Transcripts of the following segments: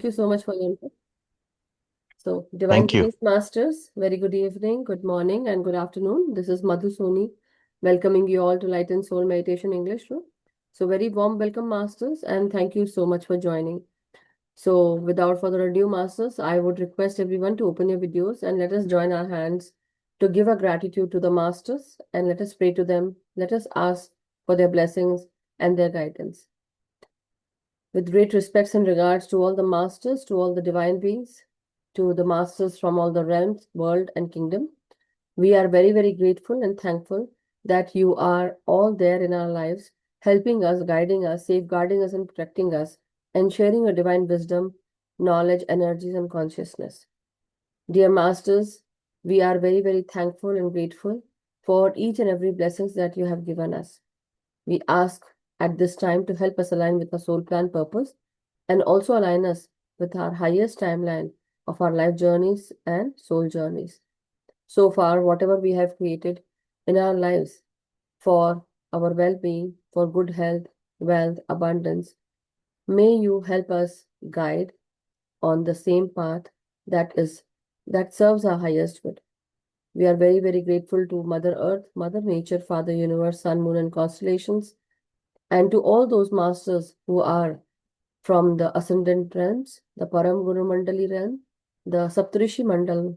you so much for your input. So, Divine Thank you. Beings Masters, very good evening, good morning, and good afternoon. This is MADHU welcoming you all to Light and Soul Meditation English Room. So, very warm welcome, Masters, and thank you so much for joining. So, without further ado, Masters, I would request everyone to open your videos and let us join our hands to give our gratitude to the Masters and let us pray to them. Let us ask for their blessings and their guidance. With great respects and regards to all the Masters, to all the divine beings, to the Masters from all the realms, world, and kingdom, we are very, very grateful and thankful that you are all there in our lives, helping us, guiding us, safeguarding us, and protecting us, and sharing your divine wisdom, knowledge, energies, and consciousness. Dear Masters, we are very, very thankful and grateful for each and every blessings that you have given us. We ask at this time to help us align with our soul plan purpose and also align us with our highest timeline of our life journeys and soul journeys. So far, whatever we have created in our lives for our well-being, for good health, wealth, abundance, may you help us guide on the same path that serves our highest good. We are very, very grateful to Mother Earth, Mother Nature, Father Universe, Sun, Moon, and constellations, and to all those masters who are from the ascendant realms, the Param Guru Mandali realm, the Saptarishi Mandal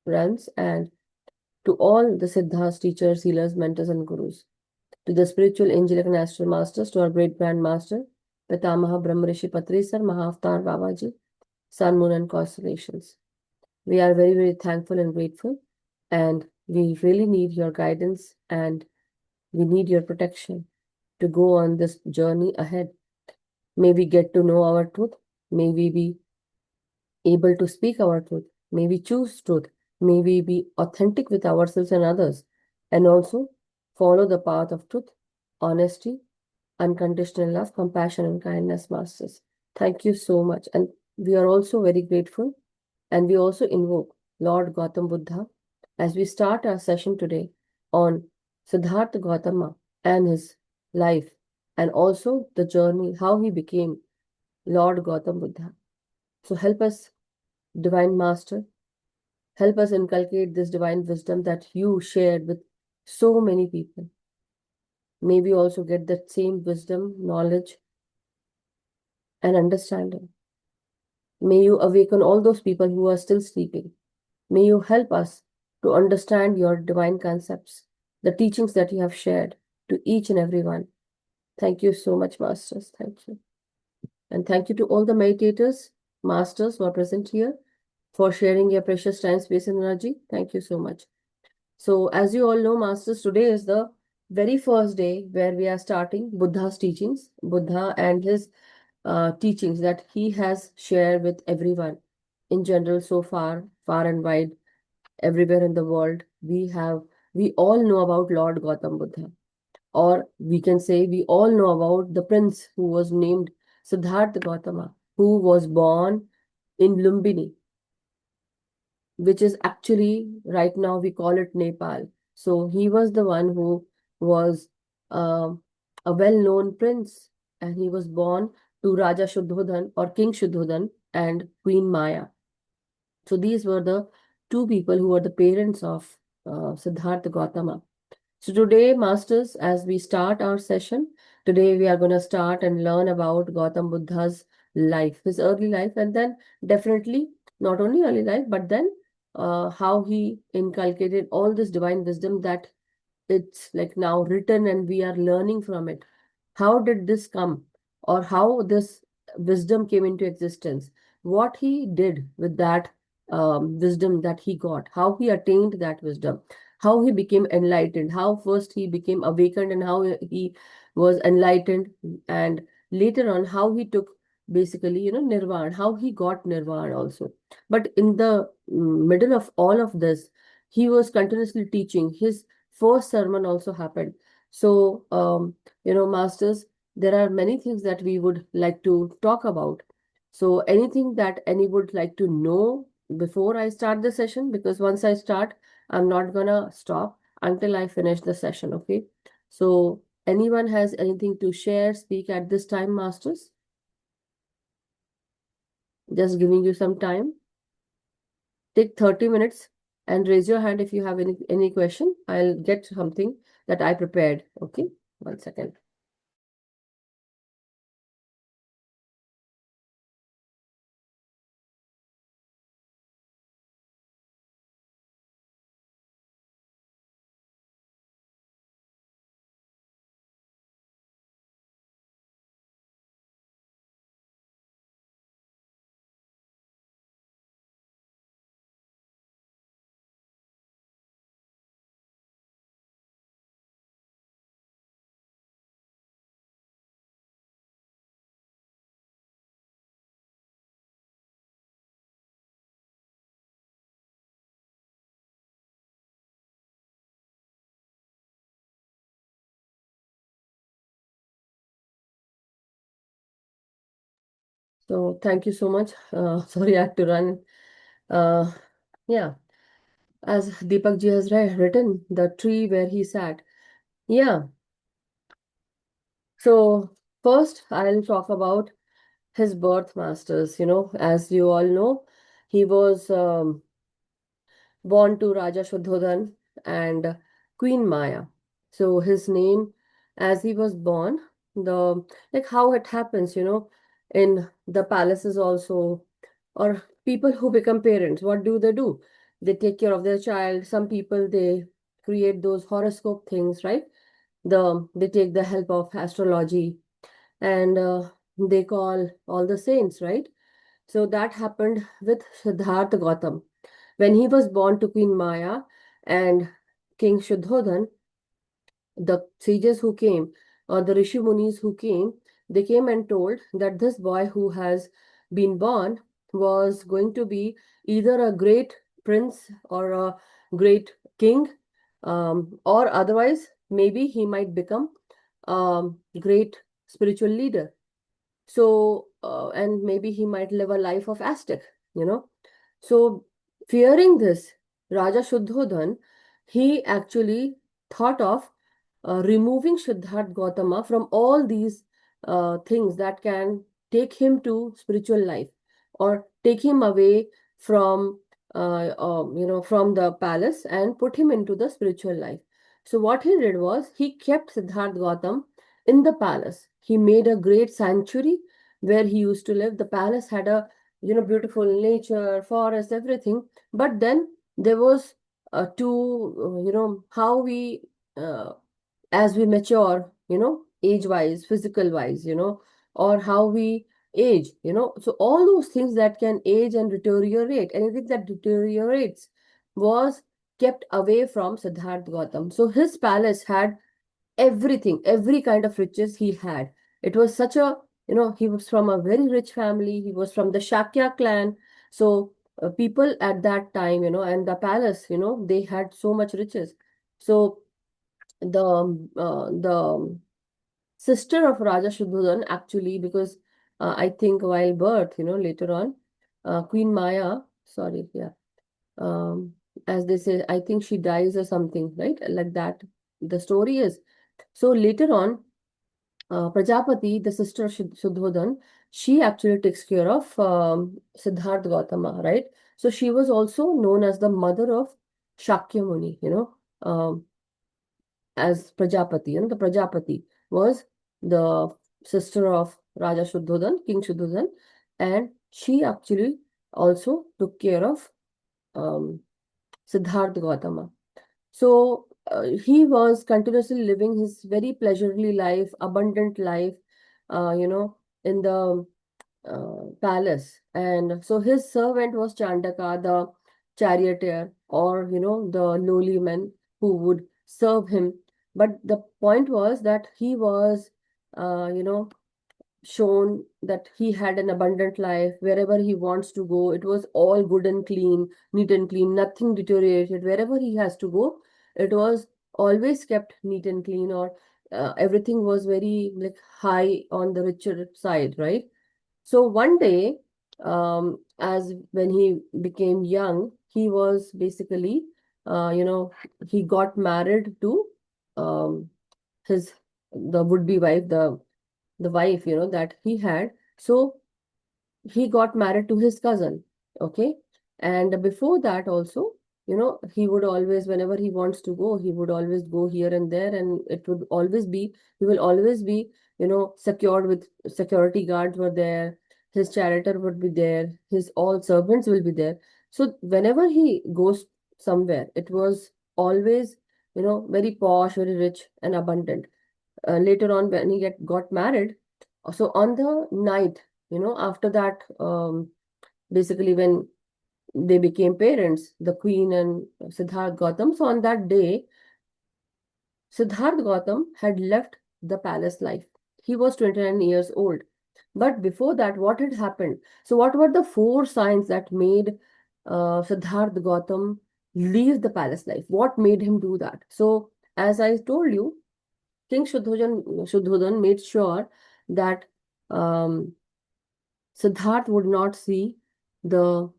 realms, and to all the Siddhas, teachers, healers, mentors, and gurus, to the spiritual, angelic, and astral masters, to our great grand master, Pitamaha Brahmarishi Patrisar, Mahavatar Babaji, Sun, Moon, and constellations. We are very, very thankful and grateful, and we really need your guidance and we need your protection to go on this journey ahead. May we get to know our truth. May we be able to speak our truth. May we choose truth. May we be authentic with ourselves and others. And also follow the path of truth, honesty, unconditional love, compassion, and kindness, Masters. Thank you so much. And we are also very grateful. And we also invoke Lord Gautam Buddha as we start our session today on Siddhartha Gautama and his life, and also the journey, how he became Lord Gautam Buddha. So help us, Divine Master, help us inculcate this divine wisdom that you shared with so many people. May we also get that same wisdom, knowledge, and understanding. May you awaken all those people who are still sleeping. May you help us to understand your divine concepts, the teachings that you have shared to each and every one. Thank you so much, Masters. Thank you. And thank you to all the meditators, Masters who are present here for sharing your precious time, space, and energy. Thank you so much. So, as you all know, Masters, today is the very first day where we are starting Buddha's teachings, Buddha and his teachings that he has shared with everyone in general so far, far and wide, everywhere in the world. We all know about Lord Gautam Buddha, or we can say we all know about the prince who was named Siddhartha Gautama, who was born in Lumbini, which is actually right now we call it Nepal. So he was the one who was uh, a well-known prince, and he was born to Raja Shuddhodhan or King Shuddhodhan and Queen Maya. So these were the two people who were the parents of Siddhartha Gautama. So today, Masters, as we start our session, today we are going to start and learn about Gautam Buddha's life, his early life, and then definitely not only early life, but then how he inculcated all this divine wisdom that it's like now written and we are learning from it. How did this come, or how this wisdom came into existence? What he did with that wisdom that he got, how he attained that wisdom, how he became enlightened, how first he became awakened and how he was enlightened, and later on how he took basically, nirvana, how he got nirvana also. But in the middle of all of this, he was continuously teaching. His first sermon also happened. So, Masters, there are many things that we would like to talk about. So, anything that any would like to know before I start the session? Because once I start, I'm not gonna stop until I finish the session, okay? So, anyone has anything to share, speak at this time, Masters? Just giving you some time. Take 30 minutes and raise your hand if you have any question. I'll get something that I prepared. Okay, 1 second. So thank you so much. Sorry, I had to run. Uh, yeah, as Deepak ji has written, the tree where he sat. Yeah. So first, I'll talk about his birth masters. As you all know, he was born to Raja Shuddhodhan and Queen Maya. So his name, as he was born, the like how it happens, in the palaces also, or people who become parents, what do? They take care of their child. Some people they create those horoscope things, right? They take the help of astrology and they call all the saints, right? So that happened with Siddhartha Gautam. When he was born to Queen Maya and King Shuddhodhan, the sages who came, or the Rishi Munis who came, they came and told that this boy who has been born was going to be either a great prince or a great king, or otherwise, maybe he might become a great spiritual leader. So, and maybe he might live a life of ascetic, you know. So, fearing this, Raja Shuddhodhan, he actually thought of removing Siddhartha Gautama from all these things that can take him to spiritual life or take him away from, from the palace and put him into the spiritual life. So, what he did was he kept Siddhartha Gautama in the palace. He made a great sanctuary where he used to live. The palace had a beautiful nature, forest, everything. But then there was how we as we mature, age wise, physical wise, or how we age, so all those things that can age and deteriorate, anything that deteriorates was kept away from Siddhartha Gautam. So his palace had everything, every kind of riches he had. It was such a, he was from a very rich family. He was from the Shakya clan. So people at that time, and the palace, they had so much riches. So the sister of Raja Shuddhodhan actually, because I think while birth, later on, Queen Maya, sorry, yeah, um, as they say, I think she dies or something, right? Like that, the story is. So later on, Prajapati, the sister of Shuddhodhan, she actually takes care of Siddhartha Gautama, right? So she was also known as the mother of Shakya Muni, as Prajapati. The Prajapati was the sister of Raja Shuddhodhan, King Shuddhodhan, and she actually also took care of um, Siddhartha Gautama. So he was continuously living his very pleasurably life, abundant life, in the palace. And so his servant was Chandaka, the charioteer, or, the lowly man who would serve him. But the point was that he was, shown that he had an abundant life wherever he wants to go. It was all good and clean, neat and clean, nothing deteriorated. Wherever he has to go, it was always kept neat and clean, or everything was very like high on the richer side, right? So one day, as when he became young, he was basically, he got married to um, his the would-be wife, the wife, that he had. So he got married to his cousin. Okay. And before that also, he would always, whenever he wants to go, he would always go here and there, and it would always be, he will always be, secured with security guards were there, his charioteer would be there, his all servants will be there. So whenever he goes somewhere, it was always, very posh, very rich and abundant. Later on, when he got married, so on the night, after that, basically when they became parents, the queen and Siddharth Gautam. So on that day, Siddharth Gautam had left the palace life. He was 29 years old. But before that, what had happened? So what were the four signs that made Siddharth Gautam leave the palace life? What made him do that? So as I told you, King Shuddhodhan made sure that um, Siddharth would not see the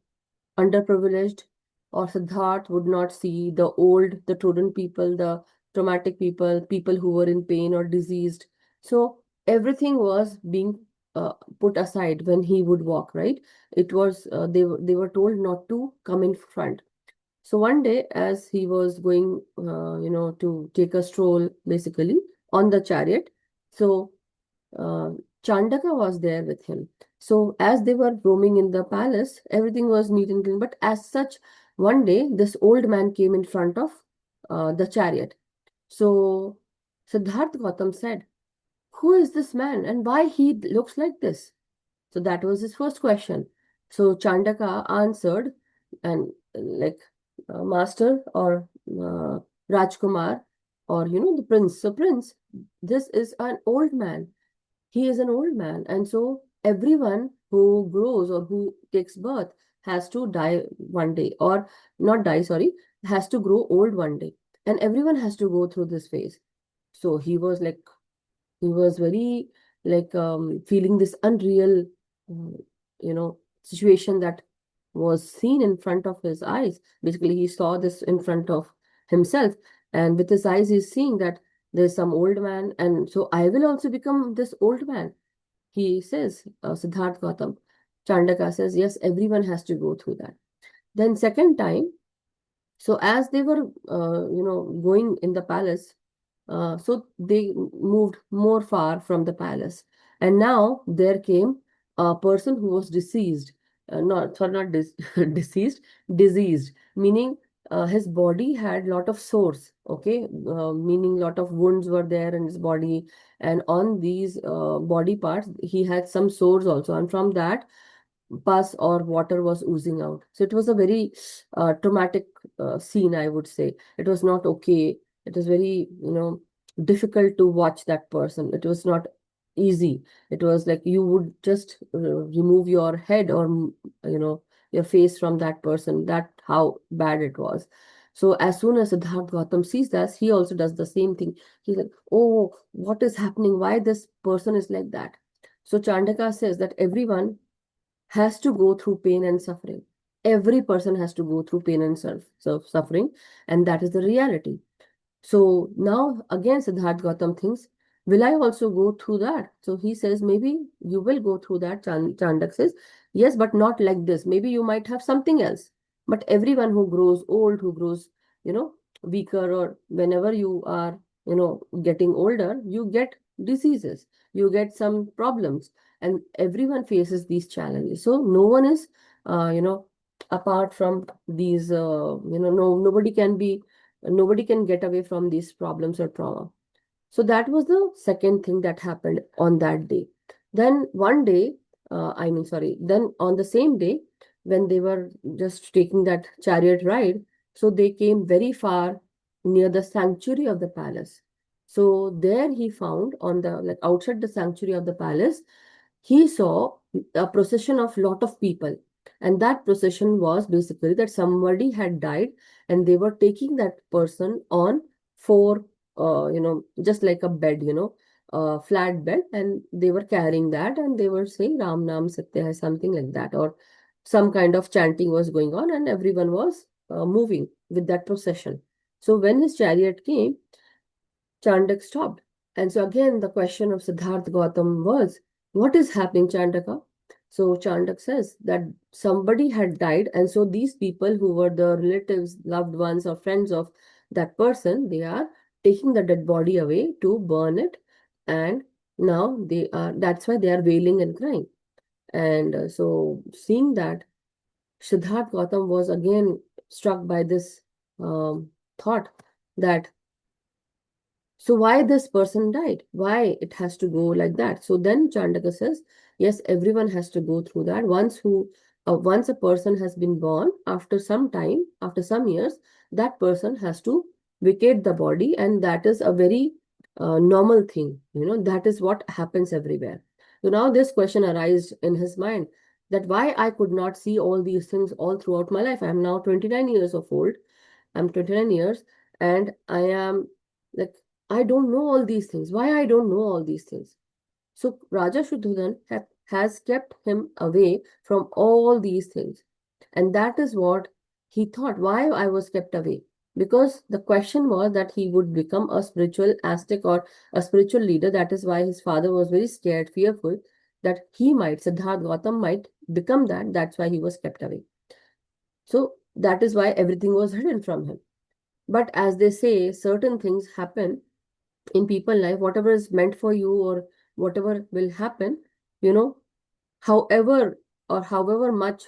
underprivileged, or Siddharth would not see the old, the trodden people, the traumatic people, people who were in pain or diseased. So everything was being put aside when he would walk, right? It was, they were told not to come in front. So one day, as he was going, to take a stroll, basically, on the chariot, so uh, Chandaka was there with him. So as they were roaming in the palace, everything was neat and clean. But as such, one day this old man came in front of the chariot. So Siddharth Gautam said, "Who is this man and why he looks like this?" So that was his first question. So Chandaka answered, and like master or Rajkumar, or the prince. So prince, this is an old man, he is an old man, and so everyone who grows or who takes birth has to die one day, or not die, sorry, has to grow old one day, and everyone has to go through this phase. So he was very like feeling this unreal uh, situation that was seen in front of his eyes. Basically, he saw this in front of himself, and with his eyes he's seeing that there's some old man, and so I will also become this old man, he says. Siddharth Gautam. Chandaka says, yes, everyone has to go through that. Then second time, so as they were, going in the palace, so they moved more far from the palace, and now there came a person who was deceased, not deceased, diseased, meaning his body had lot of sores. Okay, meaning lot of wounds were there in his body, and on these body parts he had some sores also, and from that pus or water was oozing out. So it was a very traumatic scene, I would say. It was not okay. It was very, difficult to watch that person. It was not easy. It was like you would just remove your head or, your face from that person. That how bad it was. So as soon as Siddharth Gautam sees that, he also does the same thing. He's like, oh, what is happening? Why this person is like that? So Chandaka says that everyone has to go through pain and suffering. Every person has to go through pain and suffering, and that is the reality. So now again, Siddharth Gautam thinks, will I also go through that? So he says, maybe you will go through that. Chandak says, yes, but not like this. Maybe you might have something else. But everyone who grows old, who grows, weaker, or whenever you are, getting older, you get diseases, you get some problems, and everyone faces these challenges. So no one is, apart from these, nobody can get away from these problems or trauma. So that was the second thing that happened on that day. Then one day, then on the same day, when they were just taking that chariot ride, so they came very far near the sanctuary of the palace. So there he found, on the, like, outside the sanctuary of the palace, he saw a procession of lot of people. And that procession was basically that somebody had died, and they were taking that person on four, just like a bed, flat bed, and they were carrying that, and they were saying Ram Nam Satya Hai, something like that, or some kind of chanting was going on, and everyone was moving with that procession. So when his chariot came, Chandak stopped. And so again, the question of Siddharth Gautam was, what is happening, Chandaka? So Chandak says that somebody had died, and so these people who were the relatives, loved ones, or friends of that person, they are taking the dead body away to burn it, and now that's why they are wailing and crying. And so seeing that, Siddharth Gautam was again struck by this thought that so why this person died? Why it has to go like that? So then Chandaka says, yes, everyone has to go through that. Once a person has been born, after some time, after some years, that person has to vacate the body, and that is a very normal thing. That is what happens everywhere. So now this question arises in his mind that why I could not see all these things all throughout my life. I am now 29 years of old. I'm 29 years, and I am like I don't know all these things. Why I don't know all these things? So Raja Shuddhadan has kept him away from all these things. And that is what he thought, why I was kept away. Because the question was that he would become a spiritual ascetic or a spiritual leader. That is why his father was very scared, fearful that Siddharth Gautam might become that. That's why he was kept away. So that is why everything was hidden from him. But as they say, certain things happen in people life, whatever is meant for you or whatever will happen, you know, however much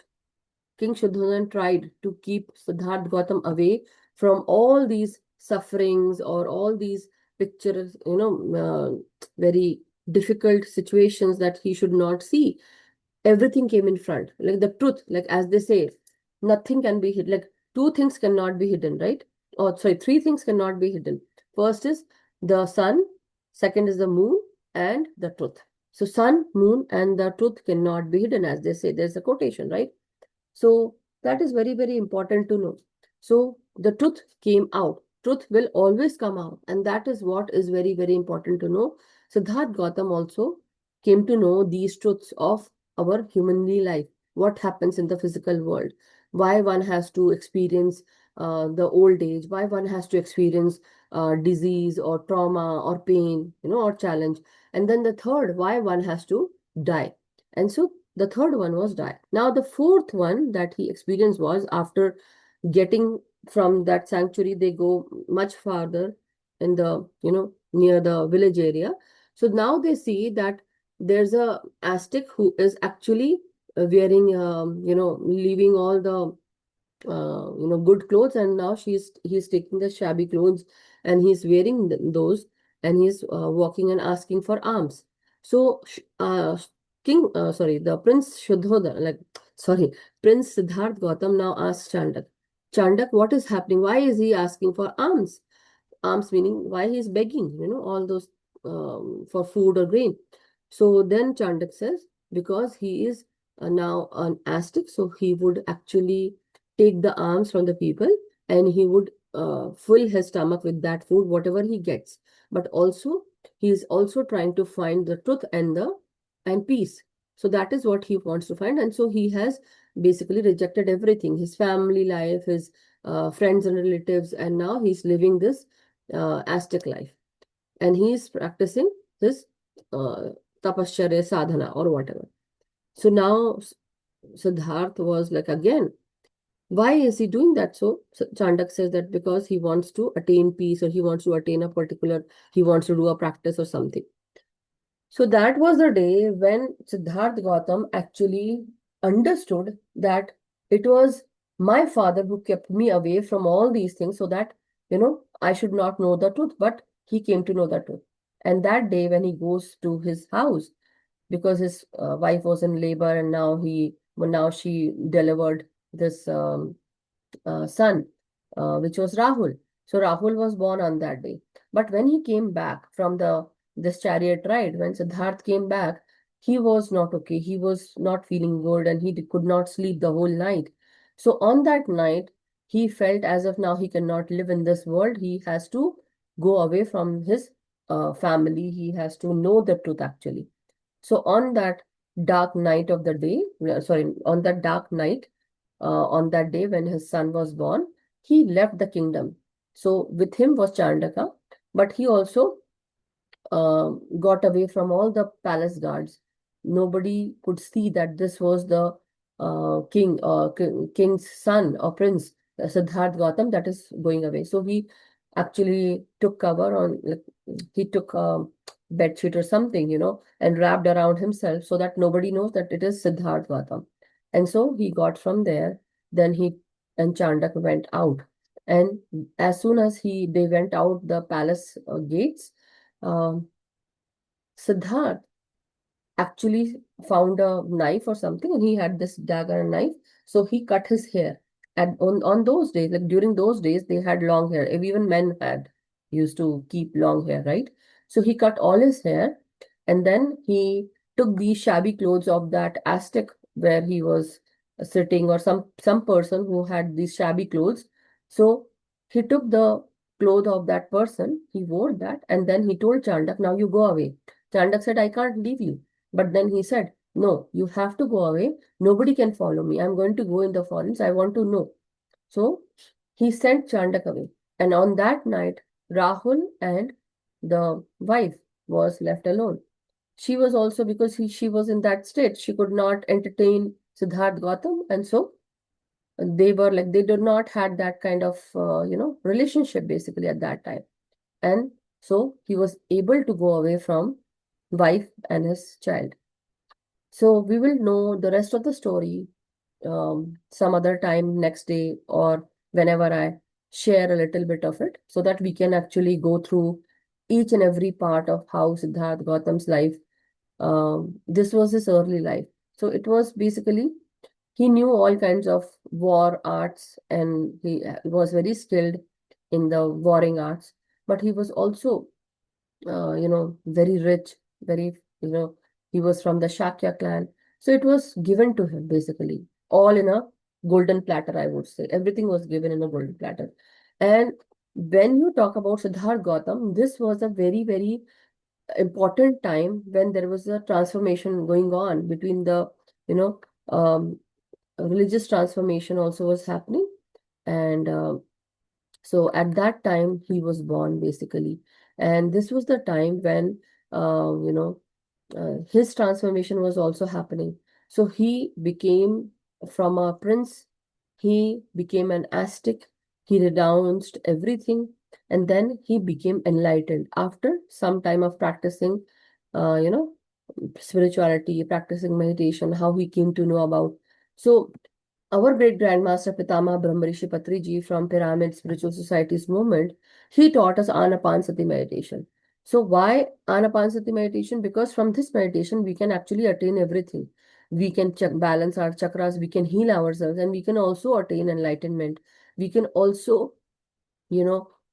King Shuddhanan tried to keep Siddharth Gautam away from all these sufferings or all these pictures, very difficult situations that he should not see. Everything came in front. Like the truth, like as they say, nothing can be hidden. Like two things cannot be hidden, right? Or sorry, three things cannot be hidden. First is the sun, second is the moon, and the truth. So sun, moon, and the truth cannot be hidden, as they say. There's a quotation, right? So that is very, very important to know. So the truth came out. Truth will always come out. And that is what is very, very important to know. Siddharth Gautam also came to know these truths of our humanly life. What happens in the physical world? Why one has to experience the old age? Why one has to experience disease or trauma or pain, or challenge? And then the third, why one has to die. And so the third one was die. Now, the fourth one that he experienced was after getting from that sanctuary, they go much farther in the, near the village area. So now they see that there's a Aztec who is actually wearing, leaving all the good clothes, and now he's taking the shabby clothes and he's wearing those, and he's walking and asking for alms. So the Prince Shuddhodana, Prince Siddharth Gautam now asks Chandak, what is happening? Why is he asking for alms? Alms meaning why he's begging, all those for food or grain. So then Chandak says, because he is now an Aztec, so he would actually take the alms from the people, and he would fill his stomach with that food, whatever he gets. But also, he is also trying to find the truth and peace. So that is what he wants to find. And so he has basically rejected everything, his family life, his friends and relatives, and now he's living this Aztec life. And he is practicing his tapasya sadhana or whatever. So now Siddharth was like, again, why is he doing that? So Chandak says that because he wants to attain peace, or he wants to attain he wants to do a practice or something. So that was the day when Siddharth Gautam actually understood that it was my father who kept me away from all these things so that, I should not know the truth, but he came to know the truth. And that day when he goes to his house, because his wife was in labor, and now she delivered this son, which was Rahul. So Rahul was born on that day. But when he came back from this chariot ride, when Siddharth came back, he was not okay. He was not feeling good, and he could not sleep the whole night. So on that night, he felt as if now he cannot live in this world. He has to go away from his family. He has to know the truth actually. So on that dark night of the day, on that dark night, on that day when his son was born, he left the kingdom. So with him was Chandaka, but he also got away from all the palace guards. nobody could see that this was the king's son or prince, Siddharth Gautam, that is going away. So he actually took cover on, like, he took a bed sheet or something, and wrapped around himself so that nobody knows that it is Siddharth Gautam. And so he got from there. Then he and Chandak went out. And as soon as they went out the palace gates, um, Siddharth actually found a knife or something, and he had this dagger and knife. So he cut his hair. And on those days, like during those days, they had long hair. Even men had used to keep long hair, right? So he cut all his hair, and then he took these shabby clothes of that Aztec where he was sitting, or some person who had these shabby clothes. So he took the clothes of that person, he wore that, and then he told Chandak, "Now you go away." Chandak said, "I can't leave you." But then he said, "No, you have to go away. Nobody can follow me. I'm going to go in the forest. I want to know." So he sent Chandak away. And on that night, Rahul and the wife was left alone. She was also, because she was in that state, she could not entertain Siddharth Gautam. And so they were like, they did not had that kind of, relationship basically at that time. And so he was able to go away from wife and his child. So we will know the rest of the story some other time, next day, or whenever I share a little bit of it, so that we can actually go through each and every part of how Siddharth Gautam's life, this was his early life. So it was basically, he knew all kinds of war arts, and he was very skilled in the warring arts, but he was also very rich, very, he was from the Shakya clan. So it was given to him basically, all in a golden platter, I would say. Everything was given in a golden platter. And when you talk about Siddharth Gautam, this was a very, very important time when there was a transformation going on between the, you know, um, religious transformation also was happening. And so at that time, he was born basically. And this was the time when, his transformation was also happening. So he became, from a prince, he became an ascetic. He renounced everything. And then he became enlightened after some time of practicing, uh, you know, spirituality, practicing meditation, how he came to know about. So our great grandmaster Pitama Brahmarishi Patri Ji from Pyramid Spiritual Society's movement, he taught us Anapansati meditation. So why Anapansati meditation? Because from this meditation, we can actually attain everything. We can balance our chakras, we can heal ourselves, and we can also attain enlightenment. We can also,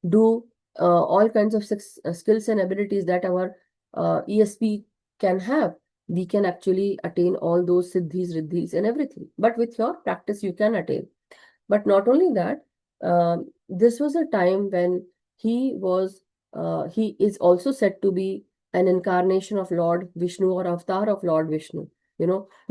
do all kinds of skills and abilities that our ESP can have. We can actually attain all those siddhis, riddhis, and everything. But with your practice, you can attain. But not only that, this was a time when he is also said to be an incarnation of Lord Vishnu, or avatar of Lord Vishnu.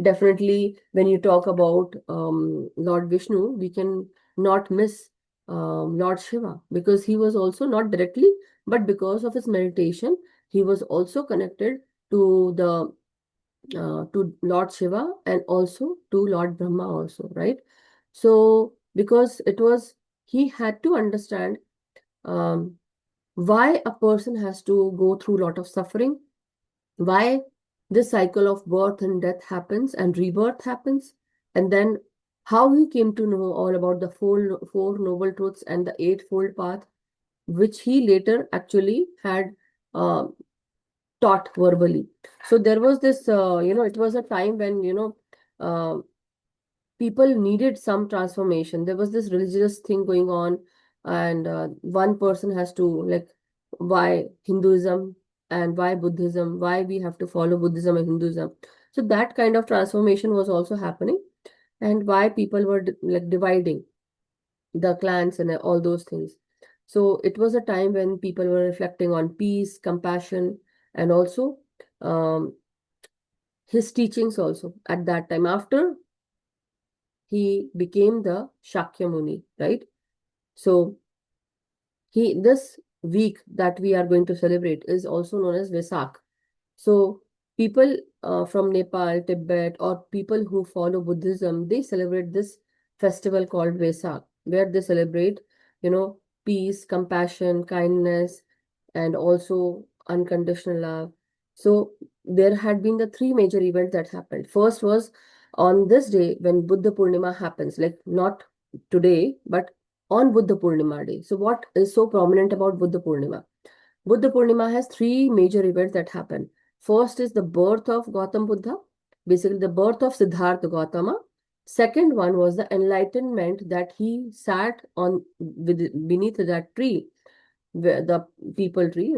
Definitely when you talk about Lord Vishnu, we can not miss Lord Shiva, because he was also not directly, but because of his meditation, he was also connected to the to Lord Shiva, and also to Lord Brahma also, right? So because it was, he had to understand um, why a person has to go through a lot of suffering, why this cycle of birth and death happens and rebirth happens, and then how he came to know all about the four noble truths and the eightfold path, which he later actually had uh, taught verbally. So there was this, it was a time when, uh, people needed some transformation. There was this religious thing going on, and one person has to, like, why Hinduism and why Buddhism, why we have to follow Buddhism and Hinduism. So that kind of transformation was also happening, and why people were like dividing the clans and all those things. So it was a time when people were reflecting on peace, compassion, and also um, his teachings also at that time. After he became the Shakya Muni, right? So this week that we are going to celebrate is also known as Vesak. So people from Nepal, Tibet, or people who follow Buddhism, they celebrate this festival called Vesak, where they celebrate, peace, compassion, kindness, and also unconditional love. So there had been the three major events that happened. First was on this day when Buddha Purnima happens, like not today, but on Buddha Purnima day. So what is so prominent about Buddha Purnima? Buddha Purnima has three major events that happen. First is the birth of Gautam Buddha, basically the birth of Siddhartha Gautama. Second one was the enlightenment that he sat on beneath that tree, the people tree,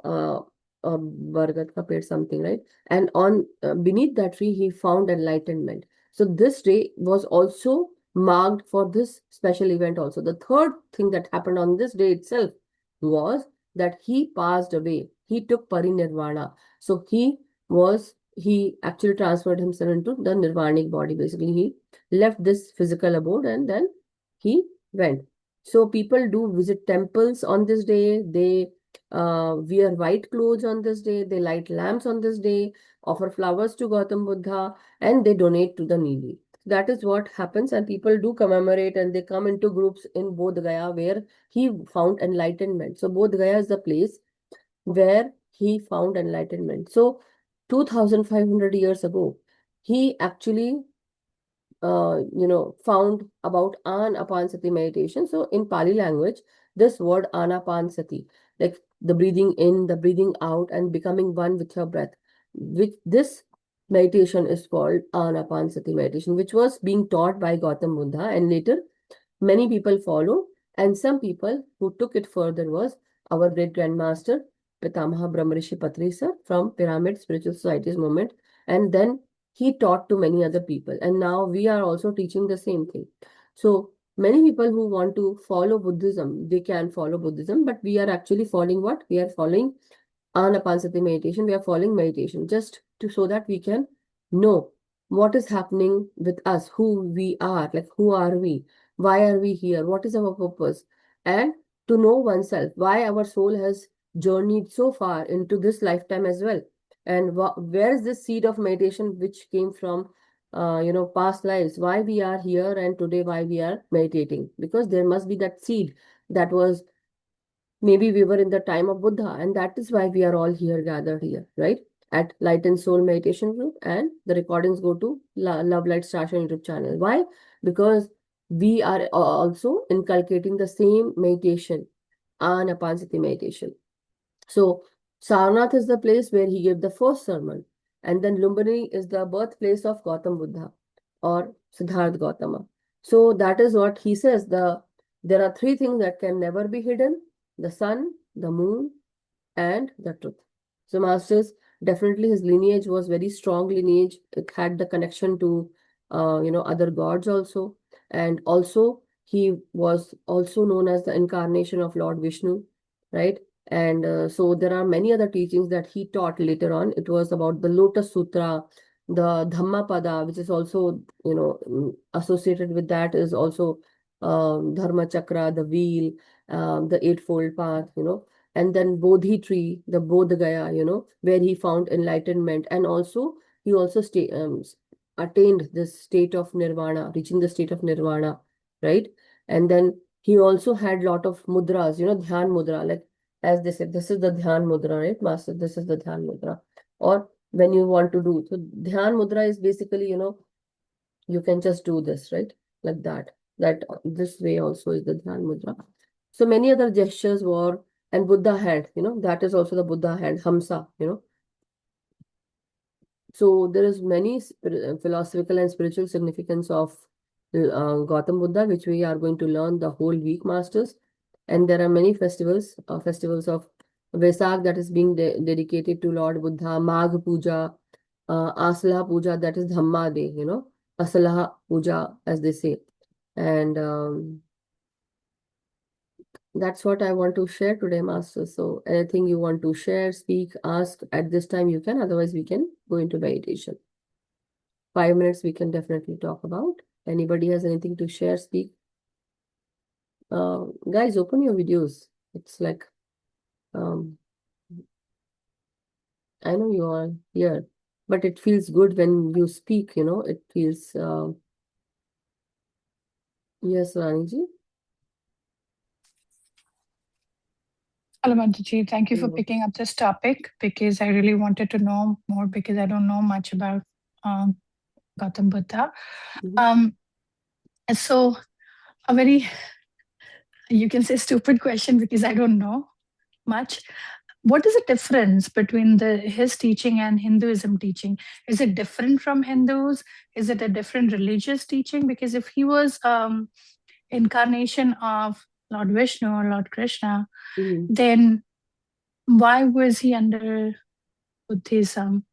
Bargat ka ped, something, right? And on beneath that tree, he found enlightenment. So this day was also marked for this special event also. The third thing that happened on this day itself was that he passed away. He took parinirvana. So he actually transferred himself into the nirvanic body. Basically, he left this physical abode and then he went. So people do visit temples on this day. They wear white clothes on this day. They light lamps on this day, offer flowers to Gautam Buddha, and they donate to the needy. That is what happens, and people do commemorate and they come into groups in Bodh Gaya where he found enlightenment. So Bodh Gaya is the place where he found enlightenment. So 2500 years ago, he actually found about Anapansati meditation. So in Pali language, this word Anapansati, like the breathing in, the breathing out, and becoming one with your breath, which this meditation is called Anapansati meditation, which was being taught by Gautam Buddha, and later many people follow, and some people who took it further was our great grandmaster Pitamaha Brahmarishi Patri sir from Pyramid Spiritual Societies movement, and then he taught to many other people, and now we are also teaching the same thing. So many people who want to follow Buddhism, they can follow Buddhism, but we are actually following what? We are following Anapansati meditation. We are following meditation just to so that we can know what is happening with us, who we are, like who are we, why are we here, what is our purpose, and to know oneself, why our soul has journeyed so far into this lifetime as well, and where is this seed of meditation which came from past lives, why we are here and today why we are meditating, because there must be that seed that was maybe we were in the time of Buddha, and that is why we are all here gathered here, right? At Light and Soul Meditation Group, and the recordings go to Love Light Station YouTube channel. Why? Because we are also inculcating the same meditation, Anapansati meditation. So Sarnath is the place where he gave the first sermon, and then Lumbini is the birthplace of Gautam Buddha or Siddhartha Gautama. So that is what he says. There are three things that can never be hidden: the sun, the moon, and the truth. So masters, definitely his lineage was very strong lineage. It had the connection to other gods also, and also he was also known as the incarnation of Lord Vishnu, right? And so there are many other teachings that he taught later on. It was about the Lotus Sutra, the Dhammapada, which is also associated with that is also Dharma Chakra, the wheel, the eightfold path, and then Bodhi tree, the Bodh Gaya, where he found enlightenment, and also he also attained this state of nirvana, reaching the state of nirvana, right? And then he also had lot of mudras, dhyan mudra, like as they said, this is the dhyan mudra, right, master? This is the dhyan mudra. Or when you want to do, so dhyan mudra is basically, you can just do this, right? Like that. That this way also is the dhyan mudra. So many other gestures were, and Buddha hand, that is also the Buddha hand, Hamsa, So there is many philosophical and spiritual significance of Gautam Buddha, which we are going to learn the whole week, masters. And there are many festivals of Vesak that is being dedicated to Lord Buddha, Magh Puja, Asala Puja, that is Dhamma Day, Asala Puja, as they say. And that's what I want to share today, Master. So anything you want to share, speak, ask at this time, you can. Otherwise, we can go into meditation. 5 minutes we can definitely talk about. Anybody has anything to share, speak. Guys, open your videos. It's like, I know you are here. but it feels good when you speak, it feels, yes, Raniji. Hello, Madhuji. Thank you for Hello. picking up this topic because I really wanted to know more because I don't know much about um, Gautam Buddha. Mhm. Um, so, a very, you can say, stupid question because I don't know much. What is the difference between his teaching and Hinduism teaching? Is it different from Hindus? Is it a different religious teaching? Because if he was incarnation of Lord Vishnu or Lord Krishna, Mhm. then why was he under Buddhism?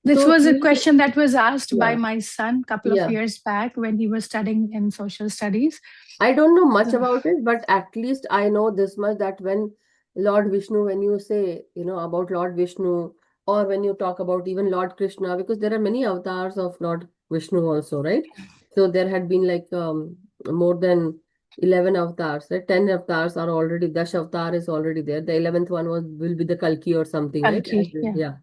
This So was a he, question that was asked by yeah, my son a couple of yeah. years back when he was studying in social studies. I don't know much So, about it, but at least I know this much that when Lord Vishnu, when you say, about Lord Vishnu, or when you talk about even Lord Krishna, because there are many avatars of Lord Vishnu also, right? So there had been like more than 11 avatars, right? 10 avatars are already, Dash avatar is already there. The 11th one will be the Kalki or something, right? Kalki, yeah. Yeah.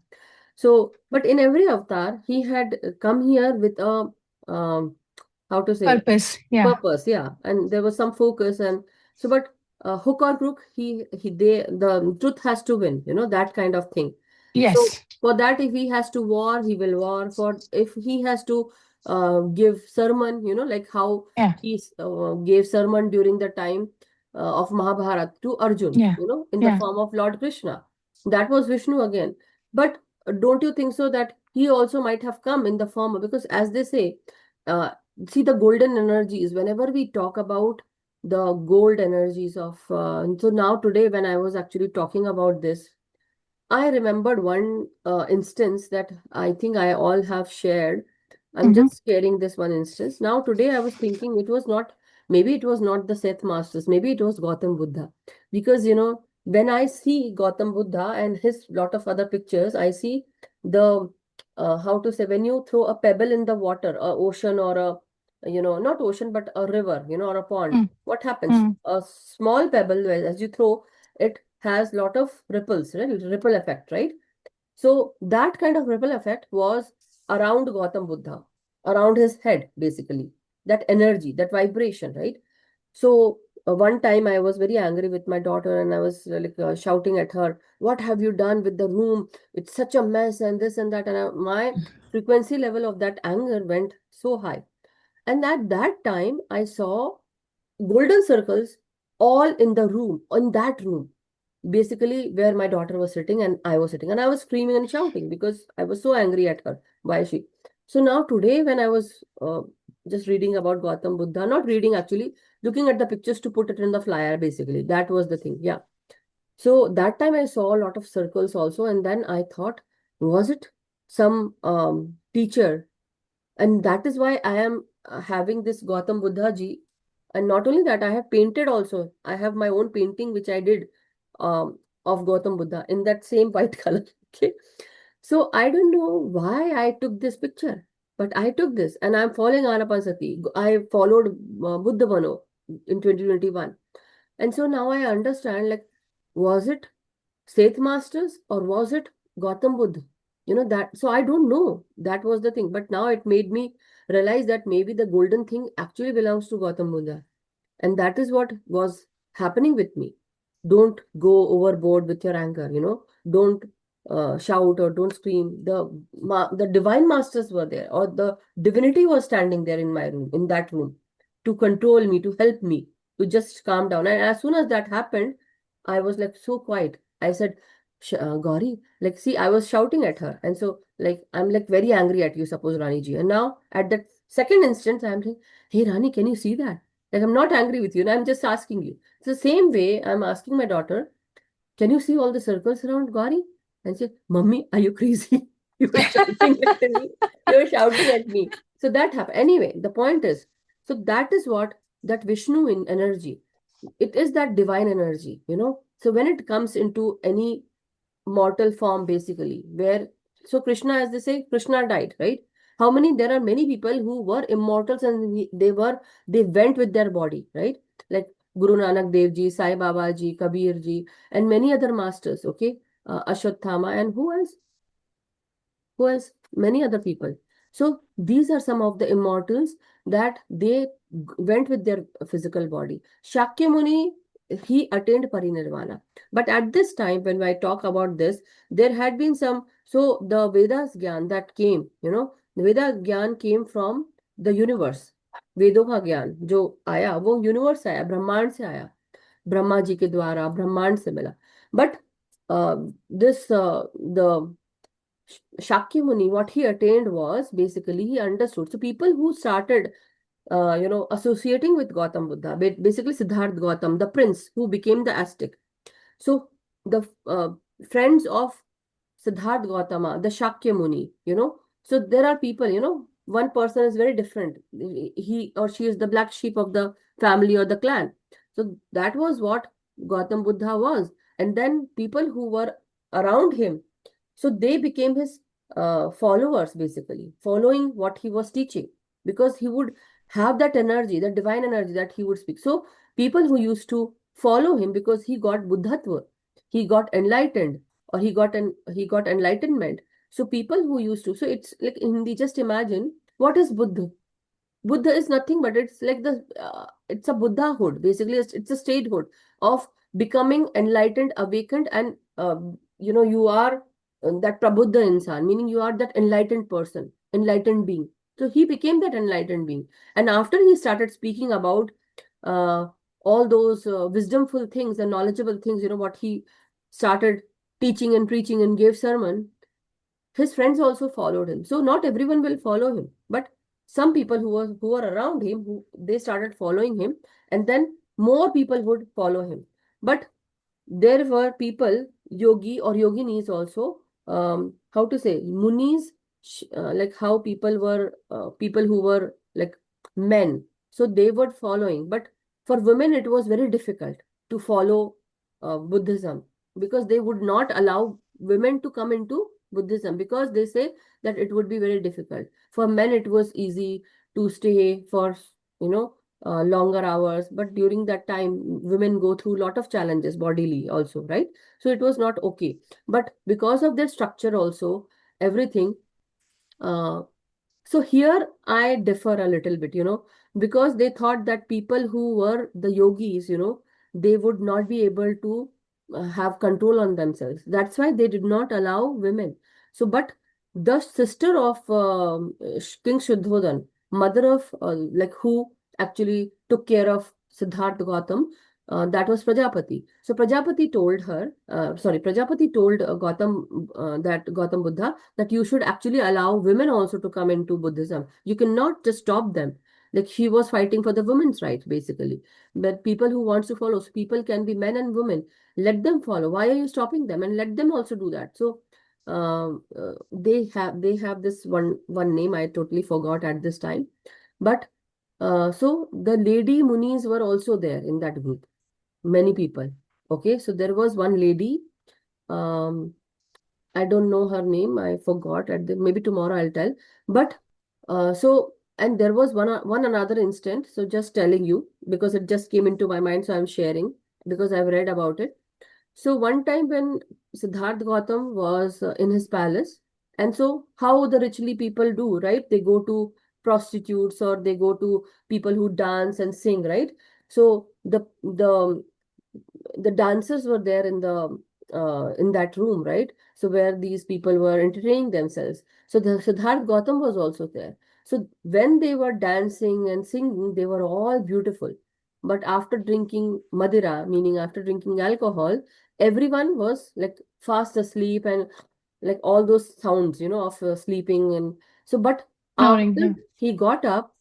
So, but in every avatar, he had come here with a, how to say, Purpose, yeah. purpose, yeah, and there was some focus, and so, but hook or crook, the truth has to win, that kind of thing. So Yes, for that, if he has to war, he will war. For if he has to give sermon, like how yeah, he gave sermon during the time of Mahabharata to Arjun, yeah, in the yeah. form of Lord Krishna. That was Vishnu again. But don't you think so that he also might have come in the form because, as they say, uh, see the golden energies. Whenever we talk about the gold energies of, so now today when I was actually talking about this, I remembered one instance that I think I all have shared. I'm Hmm. just sharing this one instance. Now, today I was thinking maybe it was not the Seth Masters, maybe it was Gautam Buddha. Because, when I see Gautam Buddha and his lot of other pictures, I see the, how to say, when you throw a pebble in the water, a ocean or not ocean, but a river, or a pond, Mm, what happens? mm, A small pebble, well, as you throw, it has lot of ripples, right? Ripple effect, right? So that kind of ripple effect was around Gautam Buddha, around his head, basically. That energy, that vibration, right? So one time I was very angry with my daughter and I was shouting at her, "What have you done with the room? It's such a mess and this and that." And my frequency level of that anger went so high. And at that time, I saw golden circles all in the room, in that room, basically where my daughter was sitting and I was sitting, and I was screaming and shouting because I was so angry at her. Why she? So now today, when I was just reading about Gautam Buddha, not reading actually, looking at the pictures to put it in the flyer, basically that was the thing. Yeah. So that time I saw a lot of circles also, and then I thought, was it some teacher? And that is why I am having this Gautam Buddha ji. And not only that, I have painted also. I have my own painting which I did of Gautam Buddha in that same white color. Okay. So I don't know why I took this picture, but I took this and I'm following Anapansati. I followed Buddha Bano in 2021. And so now I understand, like, was it Seth Masters or was it Gautam Buddha? That, so I don't know. That was the thing. But now it made me realize that maybe the golden thing actually belongs to Gautam Buddha. And that is what was happening with me. Don't go overboard with your anger, don't shout or don't scream. The divine masters were there, or the divinity was standing there in my room, in that room, to control me, to help me, to just calm down. And as soon as that happened, I was like so quiet. I said, Gauri, like, see, I was shouting at her. And so, like, I'm like very angry at you, suppose, Rani ji. And now, at that second instance, I'm saying, hey, Rani, can you see that? Like, I'm not angry with you, and I'm just asking you. It's the same way I'm asking my daughter, can you see all the circles around Gauri? And she said, Mummy, are you crazy? You were shouting at me. You were shouting at me. So that happened. Anyway, the point is, so that is what that Vishnu in energy. It is that divine energy, So when it comes into any mortal form, basically, where, so Krishna, as they say, Krishna died, right? How many, there are many people who were immortals and they went with their body, right? Like Guru Nanak Dev Ji, Sai Baba Ji, Kabir Ji, and many other masters, okay? Ashwatthama, and who else? Who else? Many other people. So these are some of the immortals that they went with their physical body. Shakyamuni, he attained parinirvana. But at this time, when I talk about this, there had been some, so the Vedas Gyan that came, the Veda Gyan came from the universe. वेदों का ज्ञान जो आया वो universe आया, ब्रह्मांड से आया, ब्रह्मा जी के द्वारा ब्रह्मांड से मिला. But this the Shakyamuni, what he attained was basically he understood. So people who started, associating with Gautam Buddha, basically Siddhartha Gautam, the prince who became the ascetic. So the friends of Siddhartha Gautama, the Shakyamuni, so there are people, one person is very different. He or she is the black sheep of the family or the clan. So that was what Gautam Buddha was. And then people who were around him, so they became his followers, basically, following what he was teaching, because he would have that energy, that divine energy that he would speak. So people who used to follow him because he got Buddhatva, he got enlightened, or he got enlightenment. So people who used to, so it's like in Hindi, just imagine what is Buddha. Buddha is nothing but it's like it's a Buddhahood. Basically, it's a statehood of becoming enlightened, awakened, and you are that Prabuddha insan, meaning you are that enlightened person, enlightened being. So he became that enlightened being, and after he started speaking about uh, all those wisdomful things and knowledgeable things, what he started teaching and preaching and gave sermon, his friends also followed him. So not everyone will follow him, but some people who were around him, who they started following him, and then more people would follow him. But there were people, yogi or yoginis also, how to say, munis, like how people who were like men. So they were following. But for women, it was very difficult to follow Buddhism, because they would not allow women to come into Buddhism, because they say that it would be very difficult. For men, it was easy to stay for, longer hours, but during that time women go through a lot of challenges bodily also, right? So it was not okay. But because of their structure also, everything, uh, so here I differ a little bit, because they thought that people who were the yogis, they would not be able to have control on themselves. That's why they did not allow women. So, but the sister of King Shuddhodhan, mother of, like who actually took care of Siddhartha Gautam, that was Prajapati. So Prajapati told her, Prajapati told that Gautam Buddha, that you should actually allow women also to come into Buddhism. You cannot just stop them. Like he was fighting for the women's rights, basically. But people who wants to follow, so people can be men and women. Let them follow. Why are you stopping them? And let them also do that. So they have this one name I totally forgot at this time. But so the lady munis were also there in that group. Many people. Okay, so there was one lady. Um, I don't know her name. I forgot. Maybe tomorrow I'll tell. But so, and there was one another instant. So just telling you because it just came into my mind. So I'm sharing because I've read about it. So one time when Siddhartha Gautam was in his palace, and so how the richly people do, right? They go to prostitutes or they go to people who dance and sing, right? So the dancers were there in that room, right? So where these people were entertaining themselves. So the Siddharth Gautam was also there. So when they were dancing and singing, they were all beautiful. But after drinking Madira, meaning after drinking alcohol, everyone was like fast asleep and like all those sounds, of sleeping. And so, but Snoring, after yeah. he got up,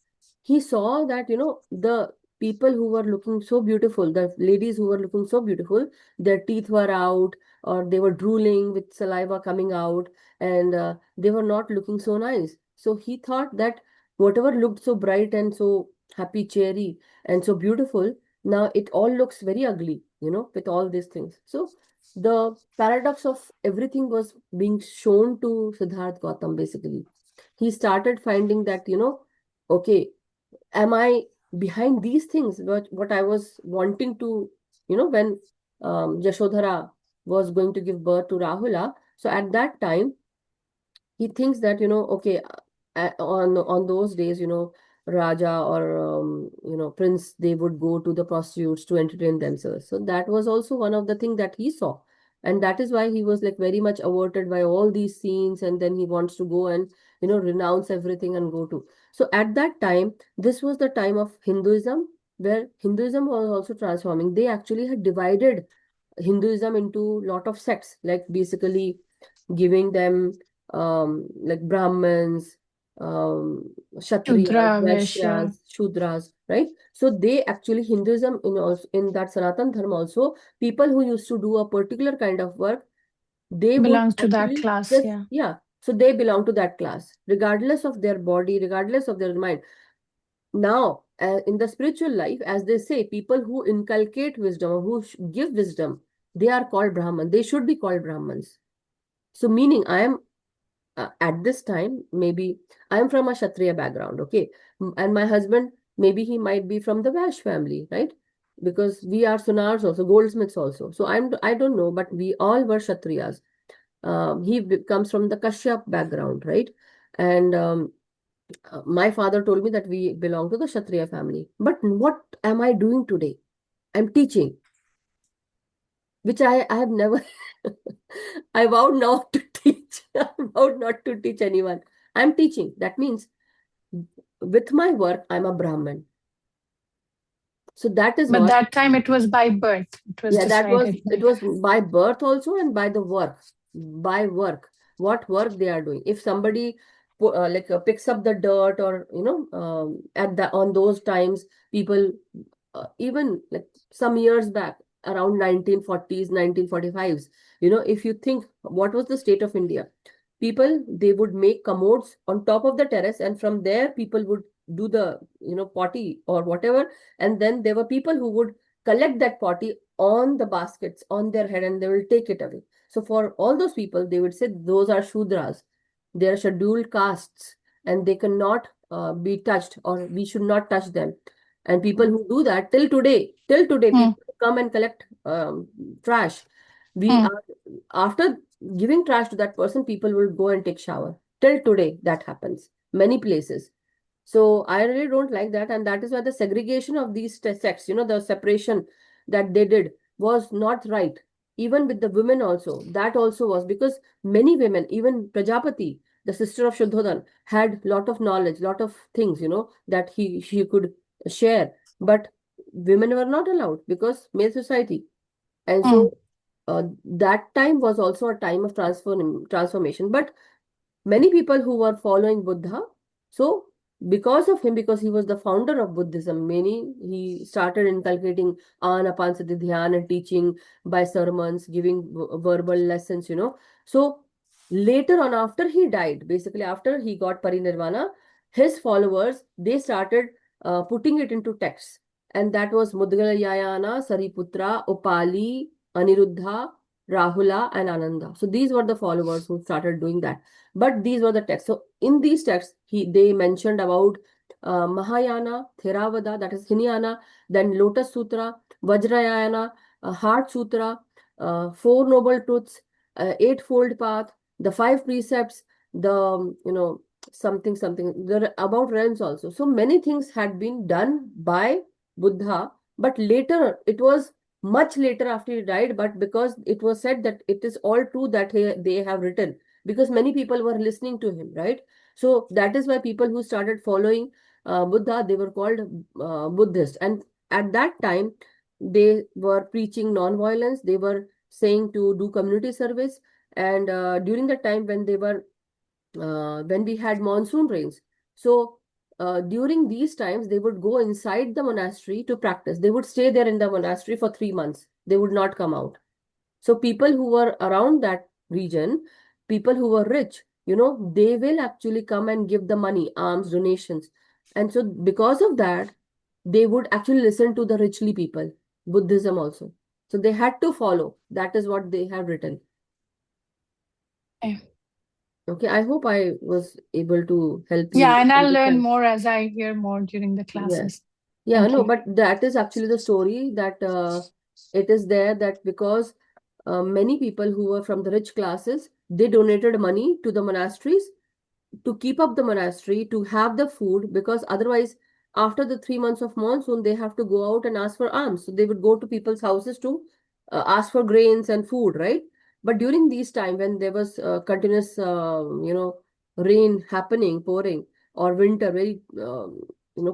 he saw that, the people who were looking so beautiful, the ladies who were looking so beautiful, their teeth were out or they were drooling with saliva coming out, and they were not looking so nice. So he thought that whatever looked so bright and so happy, cheery, and so beautiful, now it all looks very ugly, with all these things. So the paradox of everything was being shown to Siddharth Gautam, basically. He started finding that, okay, am I behind these things? What I was wanting to, when Yashodhara was going to give birth to Rahula. So at that time, he thinks that, okay, on those days, Raja or Prince, they would go to the prostitutes to entertain themselves. So that was also one of the things that he saw, and that is why he was like very much averted by all these scenes, and then he wants to go and renounce everything and go to. So at that time, this was the time of Hinduism, where Hinduism was also transforming. They actually had divided Hinduism into lot of sects, like basically giving them like Brahmins, Kshatriyas, Shudra, Vaishya, Vaishyas, Shudras, right? So they actually Hinduism in that Sanatan Dharma also, people who used to do a particular kind of work, they would belongs to that actually class. just, Yeah. yeah. So they belong to that class, regardless of their body, regardless of their mind. Now, in the spiritual life, as they say, people who inculcate wisdom or who give wisdom, they are called Brahman. They should be called Brahmans. So, meaning, I am at this time, maybe I am from a Kshatriya background, okay? And my husband, maybe he might be from the Vash family, right? Because we are Sunars also, goldsmiths also. So I don't know, but we all were Kshatriyas. Comes from the Kashyap background, right? And my father told me that we belong to the Kshatriya family. But what am I doing today? I'm teaching, which I have never, I vowed not to teach. I vowed not to teach anyone. I'm teaching. That means with my work, I'm a Brahmin. So that is But what, that time it was by birth. It was yeah, decided it by. was by birth also and by the work, by work, what work they are doing. If somebody picks up the dirt or, on those times, people, even like some years back, around 1940s, 1945s, if you think what was the state of India, people, they would make commodes on top of the terrace, and from there people would do the, potty or whatever, and then there were people who would collect that potty on the baskets on their head and they will take it away. So for all those people, they would say those are Shudras. They are scheduled castes and they cannot be touched, or we should not touch them. And people who do that till today, Hmm. people come and collect trash. We Hmm. are, after giving trash to that person, people will go and take shower. Till today, that happens many places. So I really don't like that, and that is why the segregation of these sects, the separation that they did was not right. Even with the women also, that also was because many women, even Prajapati, the sister of Shuddhodhan, had lot of knowledge, lot of things, that she could share. But women were not allowed because male society. And Hmm. so that time was also a time of transformation. But many people who were following Buddha. So, because of him, because he was the founder of Buddhism, he started inculcating Anapansati Dhyan and teaching by sermons, giving verbal lessons, So, later on, after he died, basically after he got parinirvana, his followers, they started putting it into texts. And that was Mudgalayana, Sariputra, Upali, Aniruddha, Rahula, and Ananda. So, these were the followers who started doing that, but these were the texts. So in these texts, they mentioned about Mahayana, Theravada, that is Hinayana, then Lotus Sutra, Vajrayana, Heart Sutra, Four Noble Truths, Eightfold Path, the Five Precepts, the something about realms also. So many things had been done by Buddha, but later it was much later after he died. But because it was said that it is all true that they have written, because many people were listening to him, right? So that is why people who started following Buddha, they were called Buddhists. And at that time, they were preaching non-violence. They were saying to do community service. And during the time when we had monsoon rains, so during these times, they would go inside the monastery to practice. They would stay there in the monastery for 3 months. They would not come out. So people who were around that region, people who were rich, they will actually come and give the money, alms, donations. And so because of that, they would actually listen to the richly people, Buddhism also. So they had to follow. That is what they have written. Okay. Okay, I hope I was able to help Yeah, you and I'll learn understand. more as I hear more during the Yeah. classes. Yeah, Thank no, you. but that is actually the story that it is there that because many people who were from the rich classes, they donated money to the monasteries to keep up the monastery, to have the food, because otherwise, after the 3 months of monsoon, they have to go out and ask for alms. So they would go to people's houses to ask for grains and food, right? But during these time when there was continuous, rain happening, pouring, or winter, very,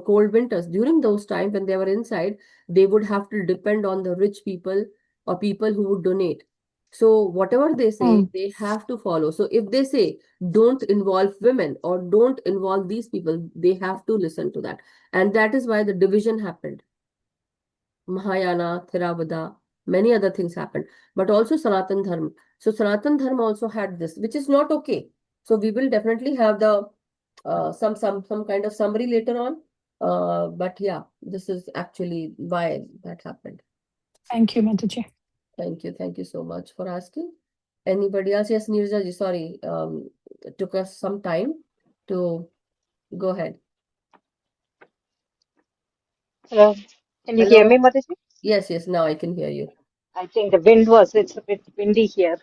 cold winters, during those times when they were inside, they would have to depend on the rich people or people who would donate. So whatever they say, Mm. they have to follow. So if they say, don't involve women or don't involve these people, they have to listen to that. And that is why the division happened. Mahayana, Theravada, many other things happened, but also Sanatan Dharma. So Sanatan Dharma also had this, which is not okay. So we will definitely have the some kind of summary later on. But yeah, this is actually why that happened. Thank you, Madhuji. Thank you so much for asking. Anybody else? Yes, Nirja ji, sorry, it took us some time to go ahead. Hello, can you hear me, Hello? Madhuji? Yes, now I can hear you. I think it's a bit windy here.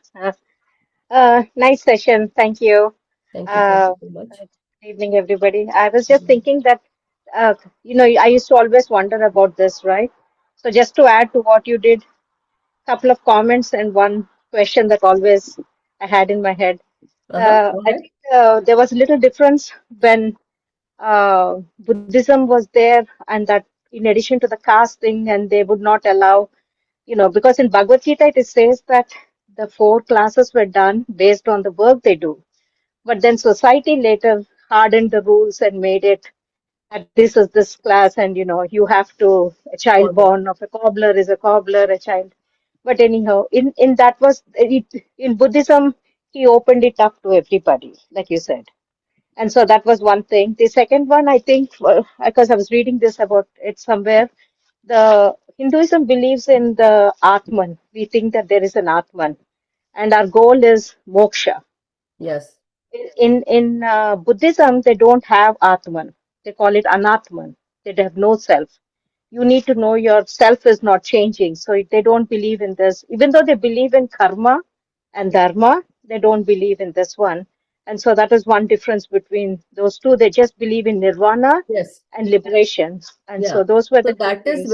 Nice session. Thank you. Thank Uh, you so much. Good evening, everybody. I was just Mhm. thinking that, I used to always wonder about this, right? So just to add to what you did, couple of comments and one question that always I had in my head. Go I ahead. think there was a little difference when Buddhism was there, and that in addition to the caste thing, and they would not allow, because in Bhagavad Gita it says that the four classes were done based on the work they do. But then society later hardened the rules and made it that this is this class, and you have to, a child Follow. born of a cobbler is a cobbler, a child. But anyhow, in that was it, in Buddhism, he opened it up to everybody, like you said. And so that was one thing. The second one, I think, because I was reading this about it somewhere, the Hinduism believes in the Atman. We think that there is an Atman, and our goal is moksha. Yes. In Buddhism, they don't have Atman. They call it Anatman. They have no self. You need to know your self is not changing. So they don't believe in this. Even though they believe in karma and dharma, they don't believe in this one. And so that is one difference between those two. They just believe in nirvana Yes. and liberation. And Yeah. so those were So the two things.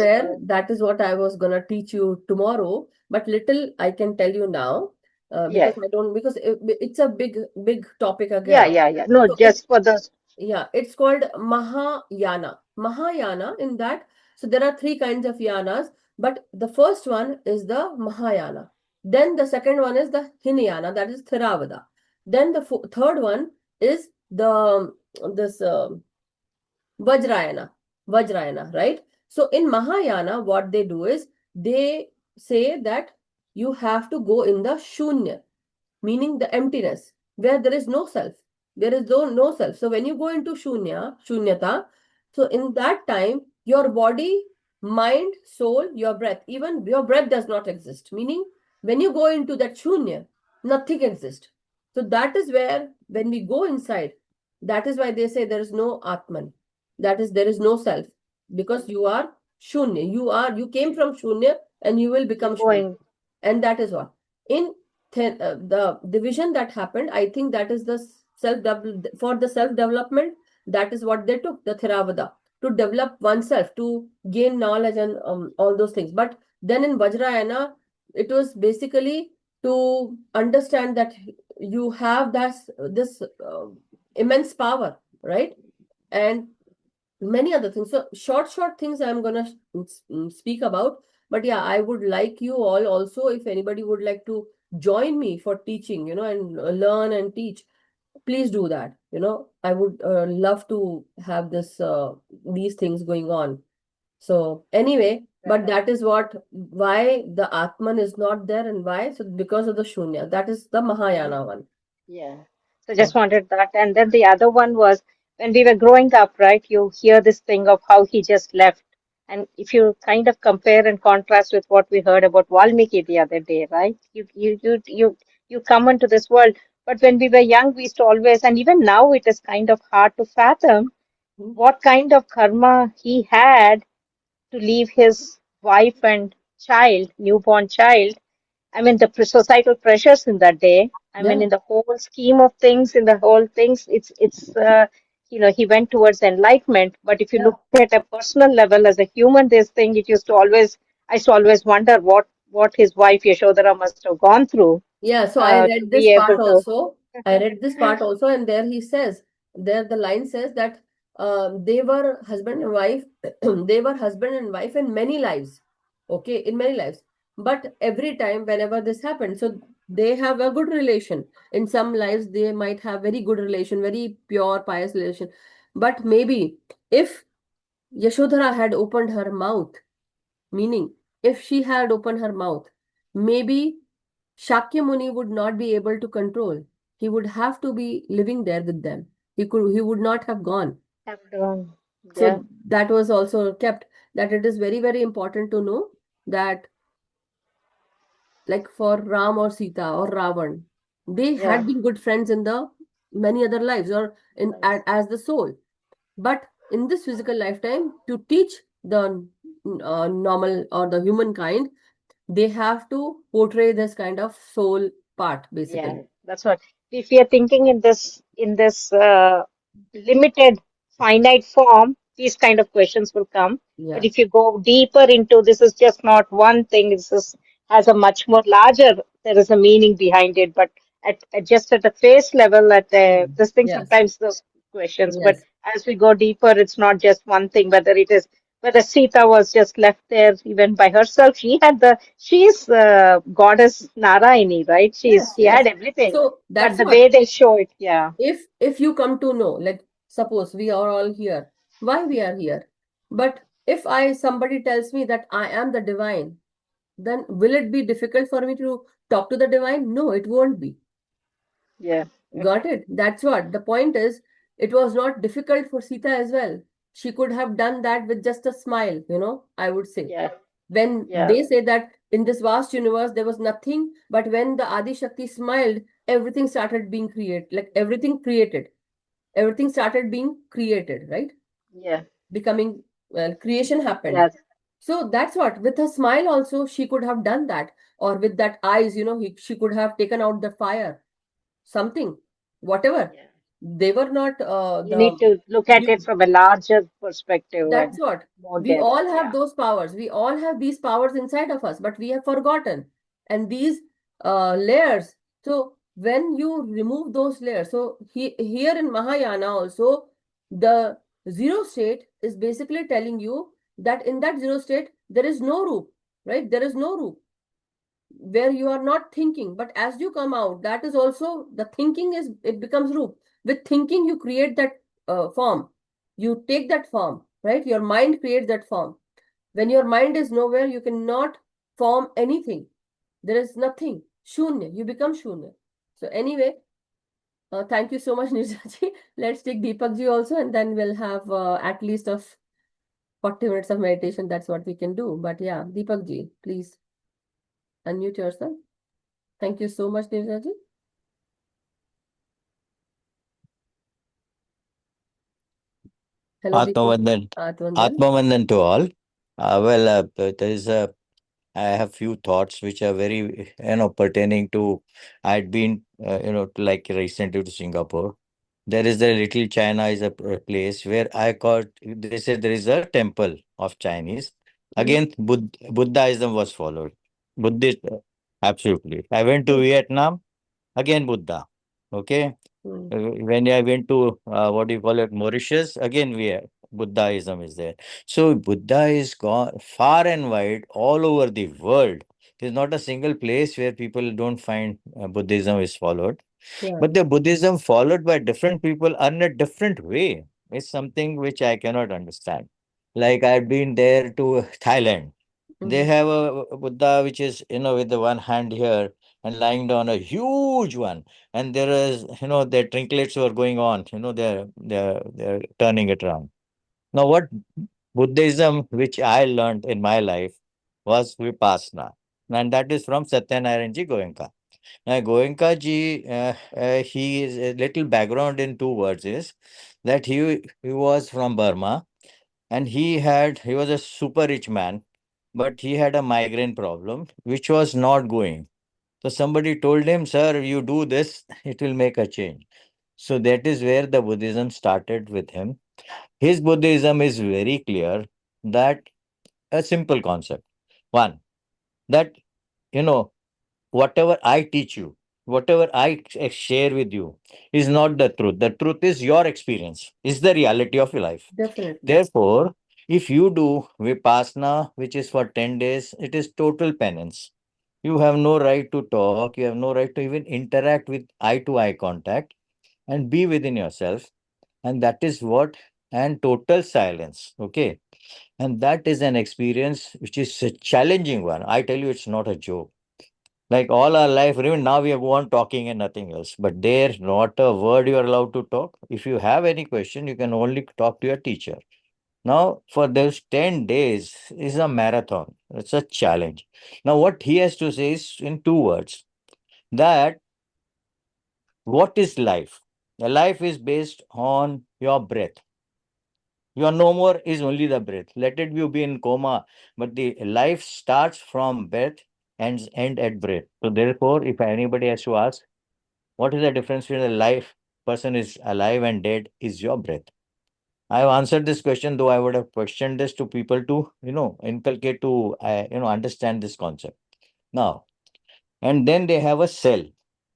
that is what I was gonna teach you tomorrow, but little I can tell you now, Yeah. because I don't, because it's a big topic Yeah, again. yeah, yeah. No, So it's, just for those. yeah, it's called Mahayana. Mahayana, in that, so there are three kinds of yanas, but the first one is the Mahayana. Then the second one is the Hinayana, that is Theravada. Then the third one is the this Vajrayana, right? So in Mahayana, what they do is they say that you have to go in the Shunya, meaning the emptiness, where there is no self. There is no self. So when you go into Shunyata, so in that time, your body, mind, soul, your breath, even your breath does not exist. Meaning, when you go into that Shunya, nothing exists. So that is where, when we go inside, that is why they say there is no Atman. That is, there is no self. Because you are Shunya. You came from Shunya and you will You're become Shunya. going. And that is what. In the division that happened, I think that is the for the self development. That is what they took, the Theravada, to develop oneself, to gain knowledge and all those things. But then in Vajrayana, it was basically to understand that you have this immense power, right? And many other things. So short things I'm gonna speak about. But yeah, I would like you all also, if anybody would like to join me for teaching, and learn and teach, please do that. I would love to have these things going on. So anyway, but that is why the Atman is not there, and why? So because of the Shunya. That is the Mahayana one. Yeah. So just So, wanted that. And then the other one was when we were growing up, right? You hear this thing of how he just left. And if you kind of compare and contrast with what we heard about Valmiki the other day, right? You come into this world. But when we were young, we used to always, and even now it is kind of hard to fathom mm, what kind of karma he had to leave his wife and child, newborn child, I mean, the societal pressures in that day. I mean, Yeah. in the whole scheme of things, in the whole things, he went towards enlightenment. But if you Yeah. look at a personal level as a human, this thing, I used to always wonder what his wife Yashodhara must have gone through Yeah, so I to read this be part able to. also. I read this part also, and there he says, there the line says that they were husband and wife, they were husband and wife in many lives, okay, in many lives. But every time, whenever this happened, so they have a good relation. In some lives, they might have very good relation, very pure, pious relation. But maybe if Yashodhara had opened her mouth, meaning if she had opened her mouth, maybe Shakya Muni would not be able to control. He would have to be living there with them. He would not have gone. Have done. Yeah, So that was also kept, that it is very, very important to know that, like for Ram or Sita or Ravan, they yeah, had been good friends in the many other lives, or in nice. as the soul. But in this physical lifetime, to teach the normal or the humankind, they have to portray this kind of soul part, Yeah, basically. that's what. If we are thinking in this limited, finite form, these kind of questions will come. But Yeah. if you go deeper into this, is just not one thing. This is has a much more larger. There is a meaning behind it. But just at the face level, at the Mm. this thing, Yes. sometimes those questions. But Yes. as we go deeper, it's not just one thing. Whether Sita was just left there even by herself. She's goddess Narayani, right? Yes. She Yes. had everything, So but that's the what. way they show it, yeah, If you come to know, like suppose we are all here, why we are here? But if somebody tells me that I am the divine, then will it be difficult for me to talk to the divine? No, it won't be. yeah, Got it? That's what the point is. It was not difficult for Sita as well. She could have done that with just a smile, I would say. yeah, When yeah, they say that in this vast universe there was nothing, but when the Adi Shakti smiled, everything started being created, like everything started being created, right? yeah, Becoming, well, creation happened. yes, So that's what, with a smile also, she could have done that. Or with that eyes, she could have taken out the fire, something, whatever. yeah. They were not You need to look at it you from a larger perspective That's and what. more We depth. all have Yeah, those powers. We all have these powers inside of us, but we have forgotten. And these layers. So when you remove those layers, so here in Mahayana also, the zero state is basically telling you that in that zero state, there is no roop, right? There is no roop where you are not thinking. But as you come out, that is also the thinking it becomes roop. With thinking, you create that form. You take that form, right? Your mind creates that form. When your mind is nowhere, you cannot form anything. There is nothing. Shunya. You become shunya. So anyway, thank you so much, Nirjaji. Let's take Deepak ji also, and then we'll have at least of 40 minutes of meditation. That's what we can do. But yeah, Deepak ji, please unmute yourself. Thank you so much, Nirjaji. Hello, Deepak ji. Atmavandan, Atmandan. Atmavandan to all. There is a. I have few thoughts which are very, pertaining to. I'd been, like recently to Singapore. There is a little China is a place where I got. They said there is a temple of Chinese. Hmm. Again, Buddhism was followed. Buddhist, absolutely. I went to Hmm. Vietnam. Again, Buddha. Okay. Hmm. When I went to what do you call it, Mauritius, again Buddhism is there. So Buddha is gone far and wide all over the world. There's not a single place where people don't find Buddhism is followed. Yeah. But the Buddhism followed by different people are in a different way. It's something which I cannot understand. Like I've been there to Thailand. They Hmm. have a Buddha which is, with the one hand here and lying down a huge one. And there is, their trinklets were going on, they're turning it around. Now, what Buddhism which I learned in my life was Vipassana. And that is from Satyanarayan Ji Goenka. Now, Goenka ji, he is a little background in two words is that he was from Burma and he was a super rich man, but he had a migraine problem which was not going. So somebody told him, sir, you do this, it will make a change. So that is where the Buddhism started with him. His Buddhism is very clear that a simple concept. One, that, you know, whatever I teach you, whatever I share with you is not the truth. The truth is your experience, is the reality of your life. Definitely. Therefore, if you do Vipassana, which is for 10 days, it is total penance. You have no right to talk, you have no right to even interact with eye to eye contact and be within yourself. And that is what, and total silence. Okay. And that is an experience which is a challenging one. I tell you, it's not a joke. Like all our life, even now we go on talking and nothing else. But there, not a word you are allowed to talk. If you have any question, you can only talk to your teacher. Now, for those 10 days is a marathon. It's a challenge. Now, what he has to say is in two words that what is life? The life is based on your breath. Your no more is only the breath. Let it be in coma, but the life starts from breath and end at breath. So therefore, if anybody has to ask, what is the difference between a life person is alive and dead? Is your breath. I have answered this question, though I would have questioned this to people to, inculcate to, understand this concept. Now, and then they have a cell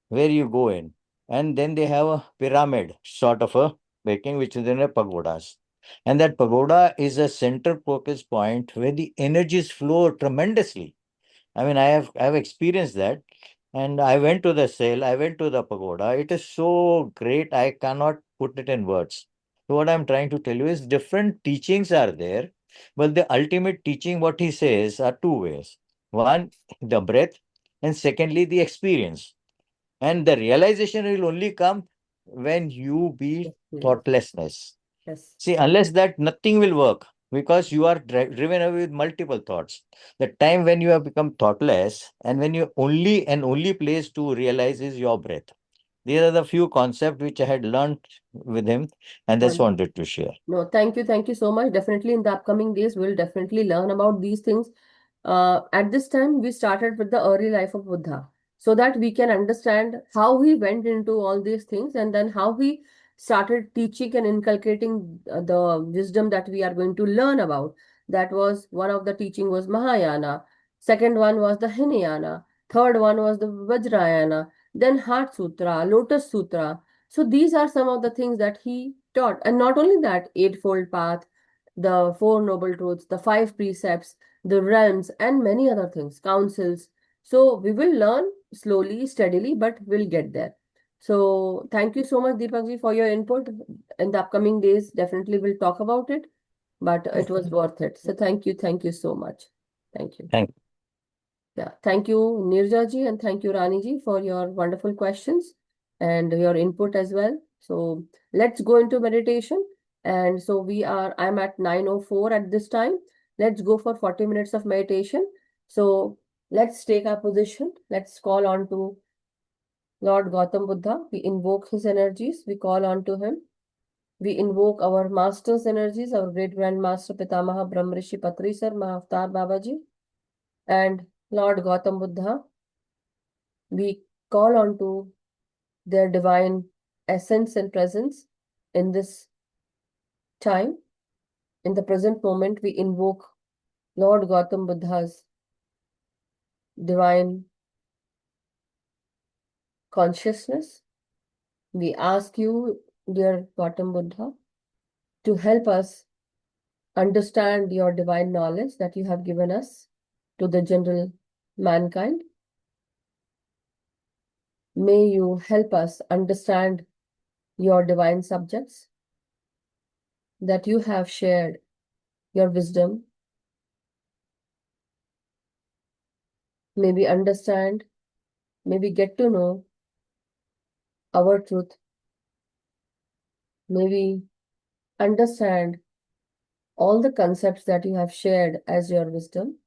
where you go in, and then they have a pyramid sort of a making, which is in a pagodas. And that pagoda is a center focus point where the energies flow tremendously. I mean, I have experienced that. And I went to the cell, I went to the pagoda. It is so great, I cannot put it in words. So what I'm trying to tell you is different teachings are there, but the ultimate teaching, what he says, are two ways. One, the breath, and secondly, the experience. And the realization will only come when you be Yes. thoughtlessness. Yes. See, unless that, nothing will work because you are driven away with multiple thoughts. The time when you have become thoughtless and when you only place to realize is your breath. These are the few concepts which I had learned with him and that's Wonderful. wanted to share. No, thank you. Thank you so much. Definitely in the upcoming days, we'll definitely learn about these things. At this time, we started with the early life of Buddha so that we can understand how he went into all these things and then how he started teaching and inculcating the wisdom that we are going to learn about. That was one of the teaching was Mahayana. Second one was the Hinayana. Third one was the Vajrayana. Then Heart Sutra, Lotus Sutra. So these are some of the things that he taught. And not only that, Eightfold Path, the Four Noble Truths, the Five Precepts, the realms, and many other things, councils. So we will learn slowly, steadily, but we'll get there. So thank you so much, Deepak ji, for your input. In the upcoming days, definitely we'll talk about it, but it was worth it. So thank you so much. Thank you. Thank you. Yeah, thank you, Nirja ji, and thank you, Rani ji, for your wonderful questions and your input as well. So let's go into meditation. And so I'm at 9:04 at this time. Let's go for 40 minutes of meditation. So let's take our position. Let's call on to Lord Gautam Buddha. We invoke his energies. We call on to him. We invoke our master's energies, our great grandmaster Pitamaha Brahmrishi Patri Sir, Mahavatar Babaji, and Lord Gautam Buddha. We call on to their divine essence and presence in this time. In the present moment, we invoke Lord Gautam Buddha's divine consciousness. We ask you, dear Gautam Buddha, to help us understand your divine knowledge that you have given us to the general mankind. May you help us understand your divine subjects that you have shared your wisdom. May we understand, may we get to know our truth. May we understand all the concepts that you have shared as your wisdom.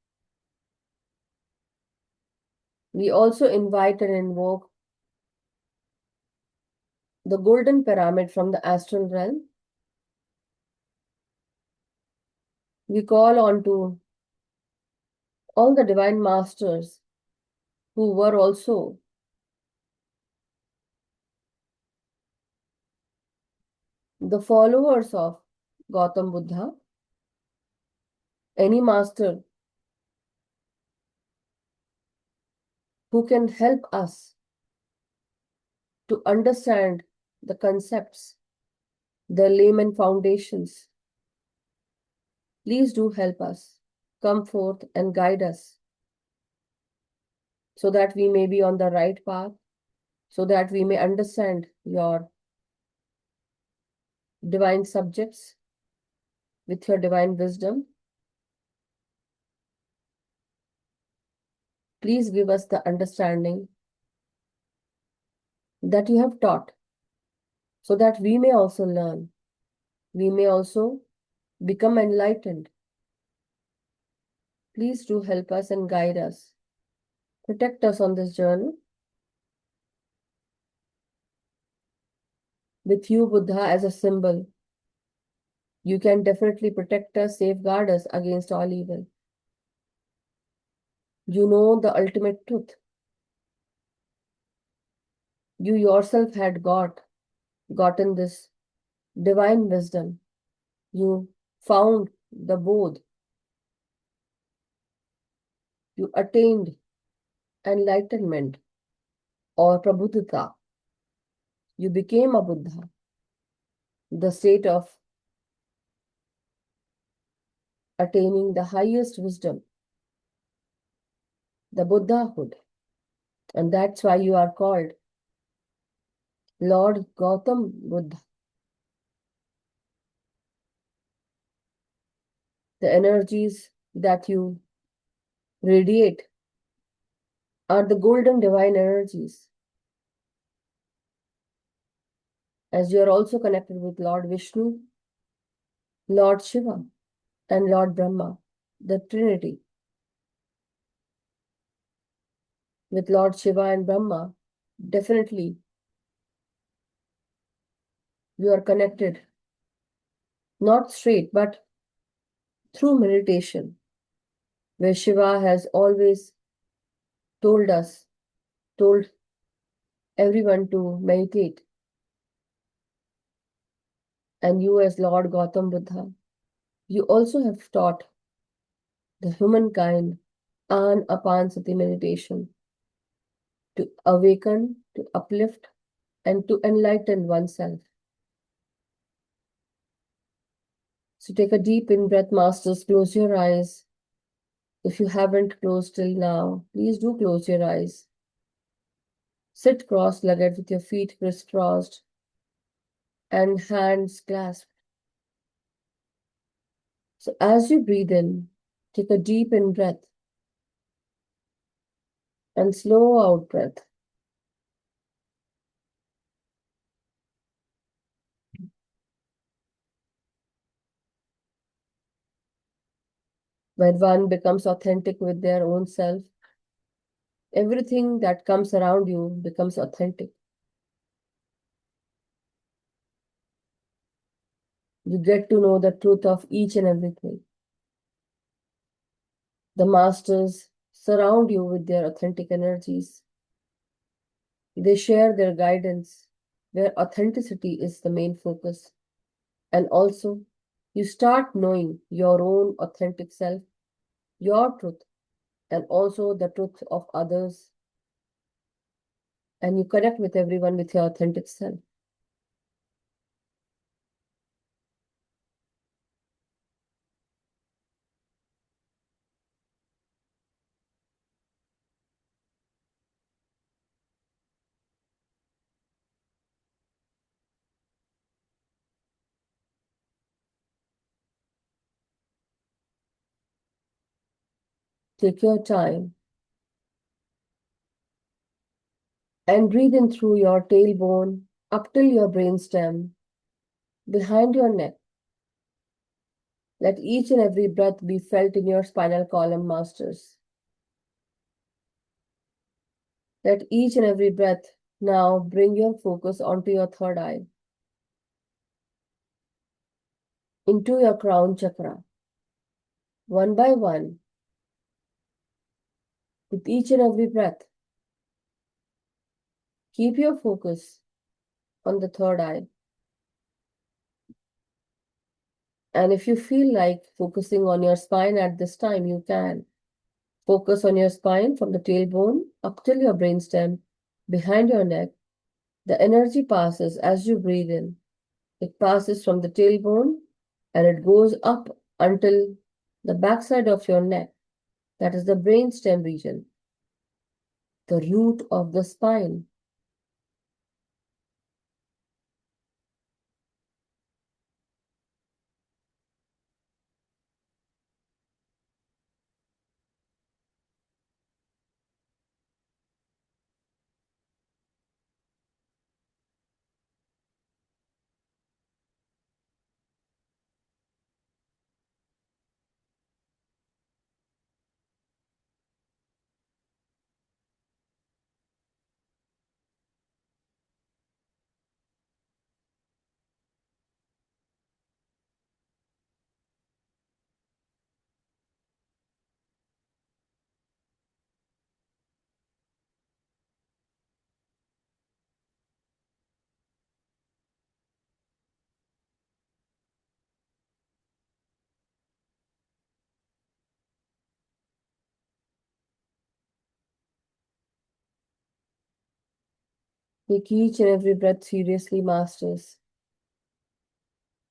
We also invite and invoke the golden pyramid from the astral realm. We call on to all the divine masters who were also the followers of Gautam Buddha, any master who can help us to understand the concepts, the layman foundations, please do help us. Come forth and guide us so that we may be on the right path, so that we may understand your divine subjects with your divine wisdom. Please give us the understanding that you have taught, so that we may also learn. We may also become enlightened. Please do help us and guide us. Protect us on this journey. With you, Buddha, as a symbol, you can definitely protect us, safeguard us against all evil. You know the ultimate truth. You yourself had gotten this divine wisdom. You found the Bodh. You attained enlightenment or Prabhuddhata. You became a Buddha, the state of attaining the highest wisdom, the Buddhahood. And that's why you are called Lord Gautam Buddha. The energies that you radiate are the golden divine energies. As you are also connected with Lord Vishnu, Lord Shiva, and Lord Brahma, the Trinity. With Lord Shiva and Brahma, definitely you are connected, not straight, but through meditation, where Shiva has always told everyone to meditate. And you, as Lord Gautam Buddha, you also have taught the humankind Anapansati meditation to awaken, to uplift, and to enlighten oneself. So take a deep in-breath, masters. Close your eyes. If you haven't closed till now, please do close your eyes. Sit cross-legged with your feet crisscrossed and hands clasped. So as you breathe in, take a deep in-breath and slow out breath. When one becomes authentic with their own self, everything that comes around you becomes authentic. You get to know the truth of each and everything. The masters surround you with their authentic energies. They share their guidance, where authenticity is the main focus. And also, you start knowing your own authentic self, your truth, and also the truth of others. And you connect with everyone with your authentic self. Take your time and breathe in through your tailbone up till your brainstem, behind your neck. Let each and every breath be felt in your spinal column, masters. Let each and every breath now bring your focus onto your third eye, into your crown chakra. One by one, with each and every breath, Keep your focus on the third eye. And if you feel like focusing on your spine at this time, you can. Focus on your spine from the tailbone up till your brainstem, behind your neck. The energy passes as you breathe in. It passes from the tailbone and it goes up until the backside of your neck. That is the brainstem region, the root of the spine. Take each and every breath seriously, masters.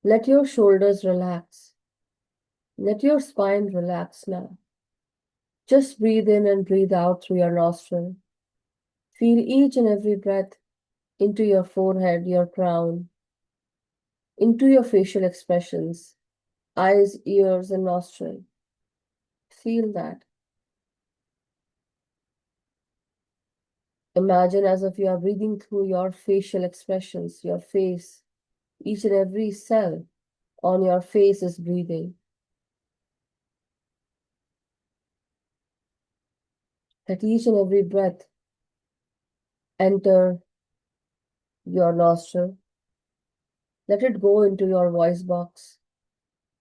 Let your shoulders relax. Let your spine relax now. Just breathe in and breathe out through your nostril. Feel each and every breath into your forehead, your crown, into your facial expressions, eyes, ears, and nostril. Feel that. Imagine as if you are breathing through your facial expressions, your face. Each and every cell on your face is breathing. Let each and every breath enter your nostril. Let it go into your voice box,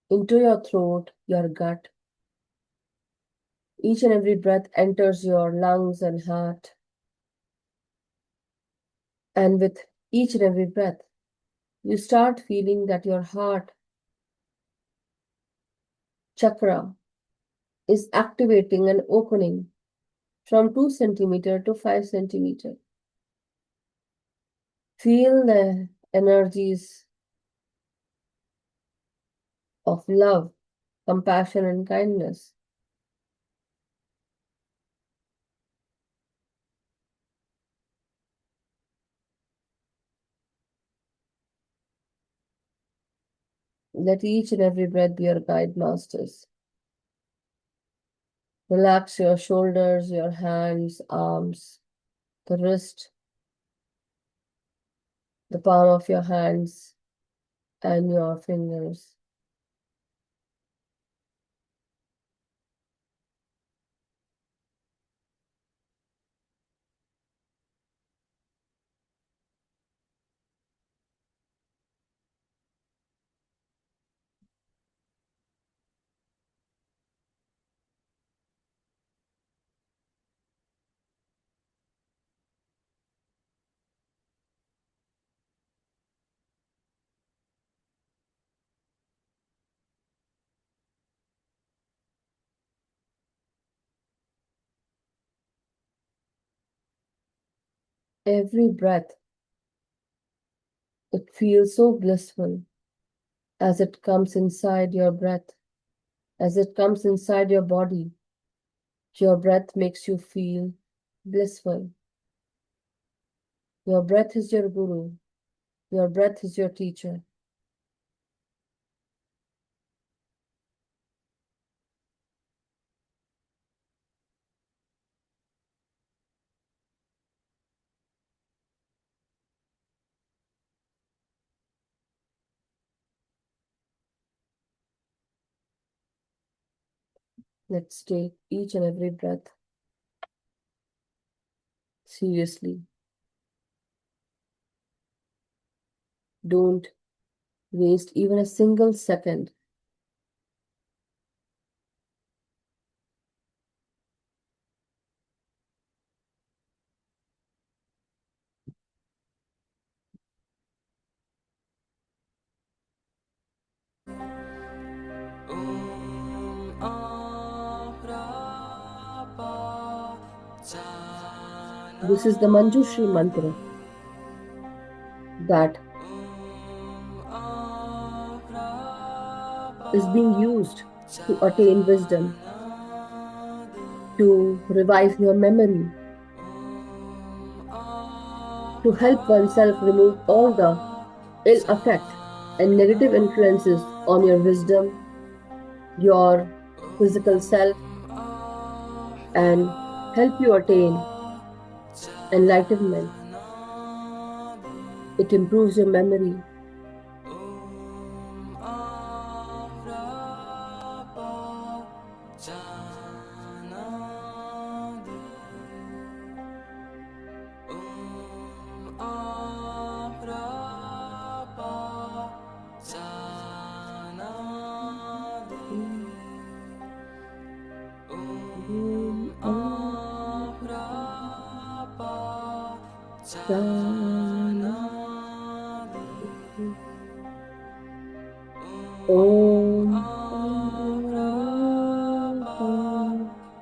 into your throat, your gut. Each and every breath enters your lungs and heart. And with each and every breath, you start feeling that your heart chakra is activating and opening from 2 centimeter to 5 centimeter. Feel the energies of love, compassion, and kindness. Let each and every breath be your guide, masters. Relax your shoulders, your hands, arms, the wrist, the palm of your hands, and your fingers. Every breath, it feels so blissful as it comes inside your breath, as it comes inside your body. Your breath makes you feel blissful. Your breath is your guru. Your breath is your teacher. Let's take each and every breath seriously. Don't waste even a single second. This is the Manjushri mantra that is being used to attain wisdom, to revive your memory, to help oneself remove all the ill effect and negative influences on your wisdom, your physical self, and help you attain enlightenment. It improves your memory. Om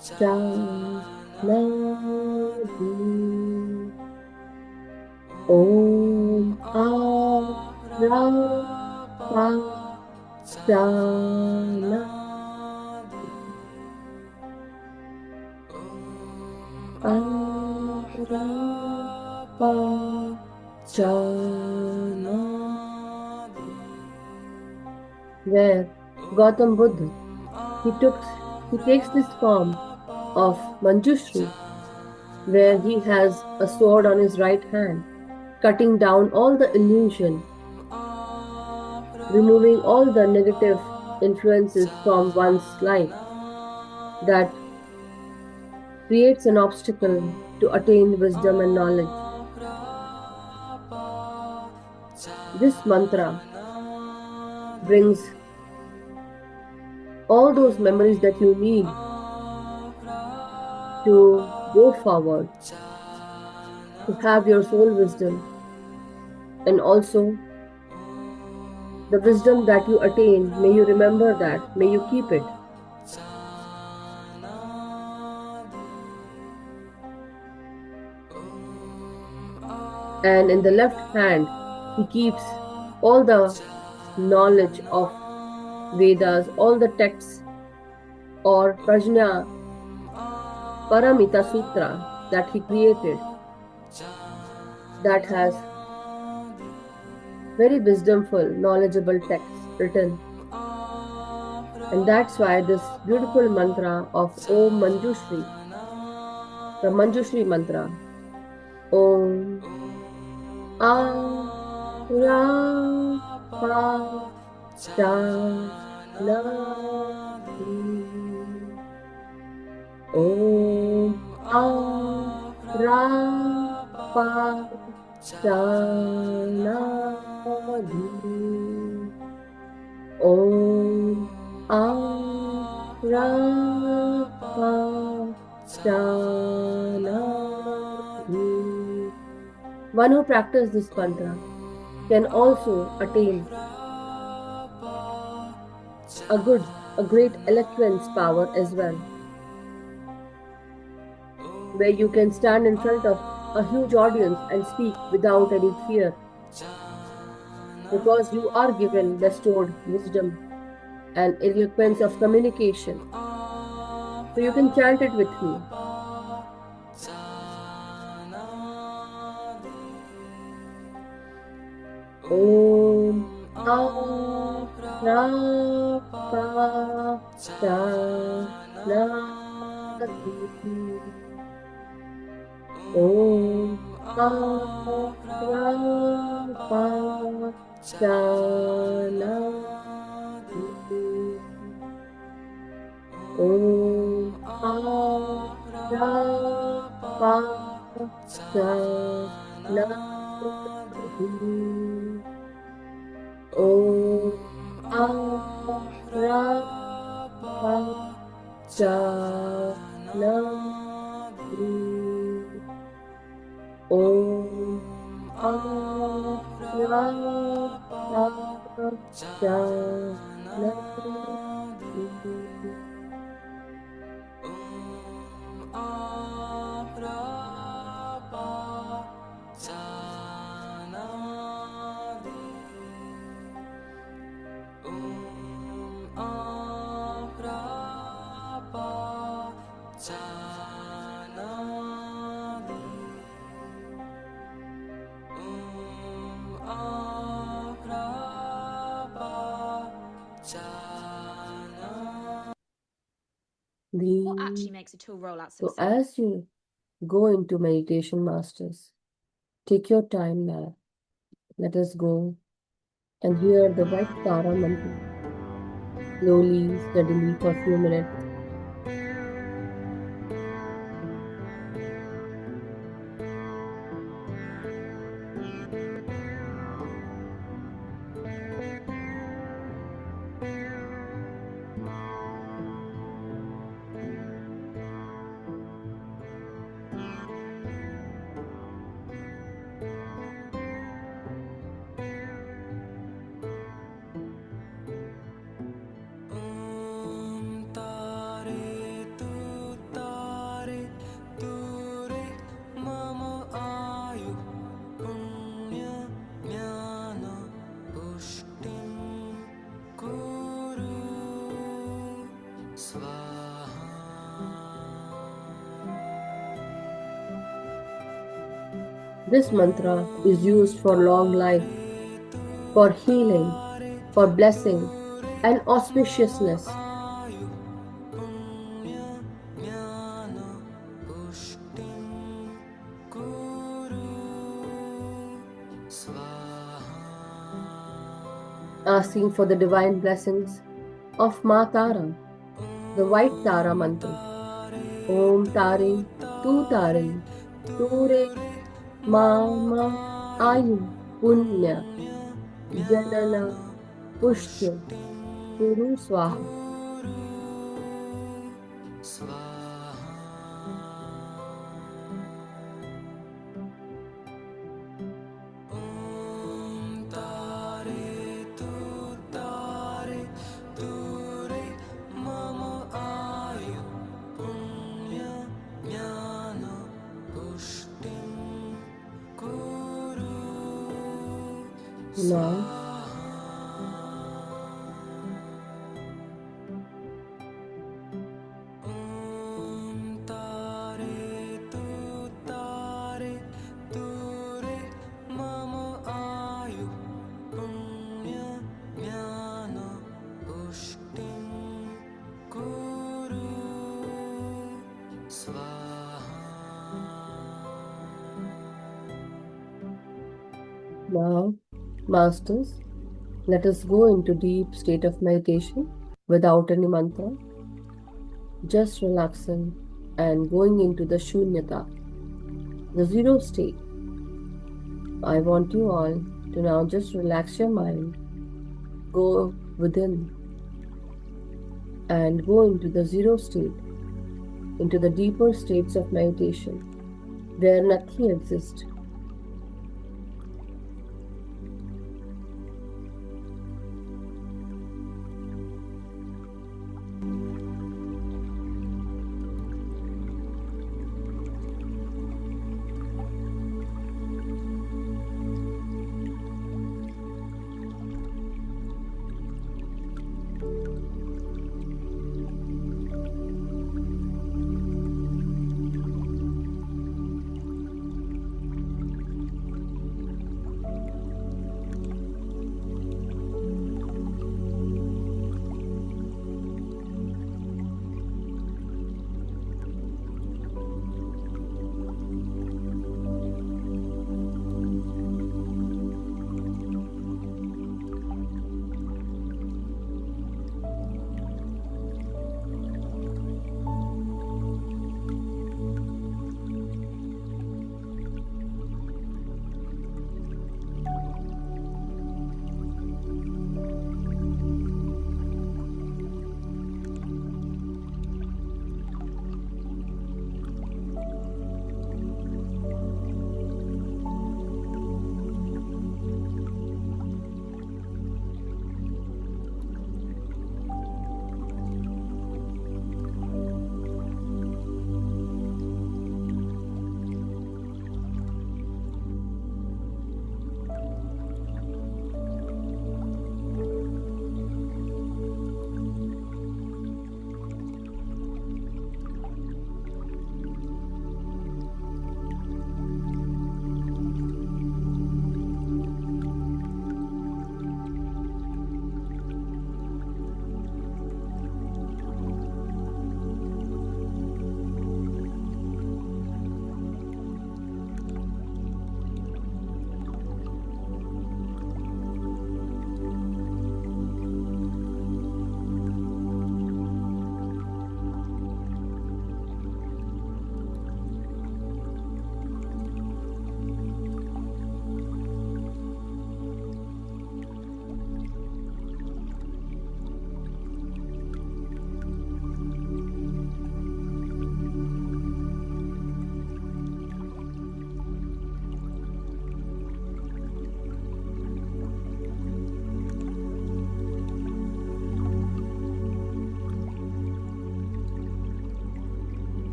Shanti. Om Where Gautam Buddha, he takes this form of Manjushri, where he has a sword on his right hand, cutting down all the illusion, removing all the negative influences from one's life that creates an obstacle to attain wisdom and knowledge. This mantra brings all those memories that you need to go forward, to have your soul wisdom, and also the wisdom that you attain. May you remember that, may you keep it. And in the left hand, he keeps all the knowledge of Vedas, all the texts, or Prajna Paramita Sutra that he created, that has very wisdomful, knowledgeable texts written. And that's why this beautiful mantra of Om Manjushri, the Manjushri mantra, Om Shanti. Om ANAPANSATI. Om ANAPANSATI. One who practices this mantra can also attain a great eloquence power as well, where you can stand in front of a huge audience and speak without any fear, because you are given bestowed wisdom and eloquence of communication. So you can chant it with me. Om ANAPANSATI. Om ANAPANSATI. Om ANAPANSATI. Om ANAPANSATI. Om ANAPANSATI. What actually makes a tool rollout So succeed? as you go into meditation, masters, take your time now. Let us go and hear the white Tara mantra slowly, steadily for a few minutes. This mantra is used for long life, for healing, for blessing, and auspiciousness. Asking for the divine blessings of Ma Tara, the white Tara mantra. Om Tare, Tu Tare, Ture, Mama, Ayu, Punya, Janana, Pushya, Kuru Swaha. Now, now, masters, let us go into deep state of meditation without any mantra, just relaxing and going into the shunyata, the zero state. I want you all to now just relax your mind, go within, and go into the zero state, into the deeper states of meditation, where nothing exists.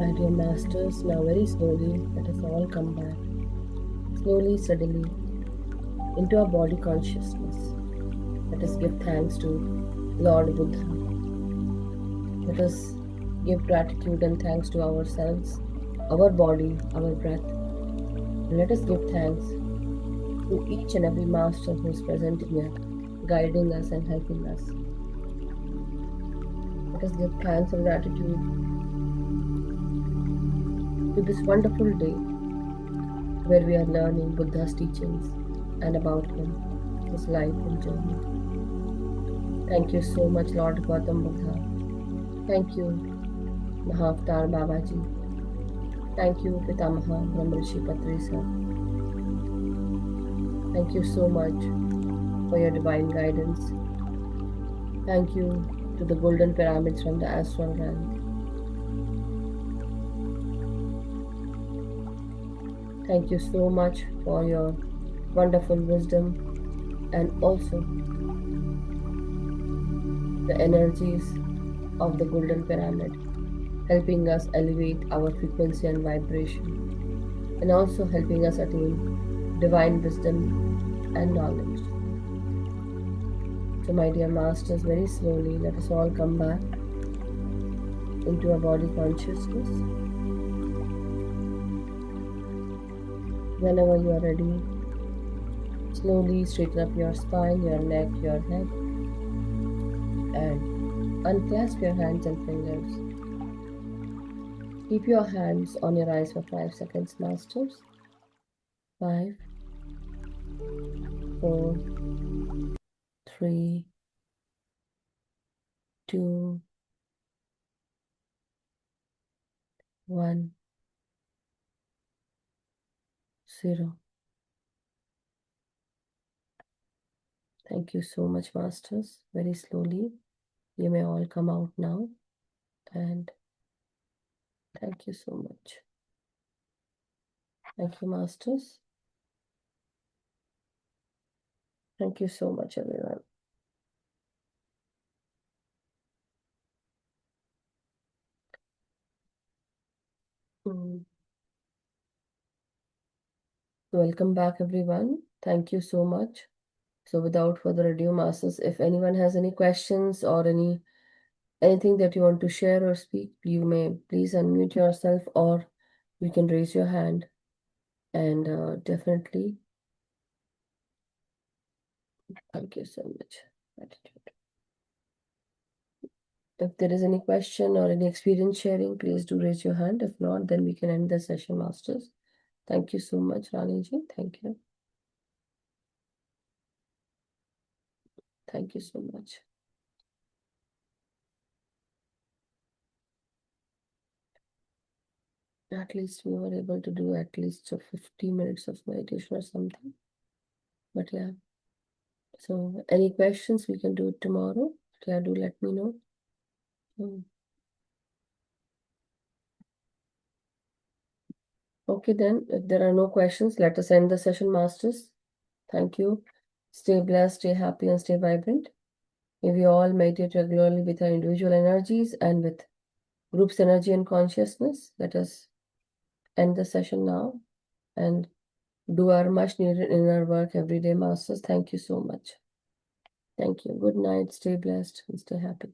My dear masters, now very slowly, let us all come back, slowly, steadily, into our body consciousness. Let us give thanks to Lord Buddha. Let us give gratitude and thanks to ourselves, our body, our breath. And let us give thanks to each and every master who is present here, guiding us and helping us. Let us give thanks and gratitude to this wonderful day where we are learning Buddha's teachings and about him, his life and journey. Thank you so much, Lord Gautam Buddha. Thank you, Mahavatar Babaji. Thank you, Pitamaha Brahmrishi Patri sir. Thank you so much for your divine guidance. Thank you to the golden pyramids from the astral realm. Thank you so much for your wonderful wisdom and also the energies of the golden pyramid, helping us elevate our frequency and vibration, and also helping us attain divine wisdom and knowledge. So my dear masters, very slowly, let us all come back into our body consciousness. Whenever you are ready, slowly straighten up your spine, your neck, your head, and unclasp your hands and fingers. Keep your hands on your eyes for 5 seconds, masters. 5, 4, 3, 2, 1, 0. Thank you so much, masters. Very slowly, you may all come out now, and thank you so much. Thank you, masters. Thank you so much, everyone. Welcome back, everyone. Thank you so much. So without further ado, masters, if anyone has any questions or anything that you want to share or speak, you may please unmute yourself or you can raise your hand, and definitely. Thank you so much. Gratitude. If there is any question or any experience sharing, please do raise your hand. If not, then we can end the session, masters. Thank you so much, Raniji. Thank you. Thank you so much. At least we were able to do at least 50 minutes of meditation or something. But yeah. So any questions, we can do it tomorrow. Yeah, do let me know. Okay, then, if there are no questions, let us end the session, masters. Thank you. Stay blessed, stay happy, and stay vibrant. May we all meditate regularly with our individual energies and with group's energy and consciousness. Let us end the session now and do our much needed inner work every day, masters. Thank you so much. Thank you. Good night. Stay blessed and stay happy.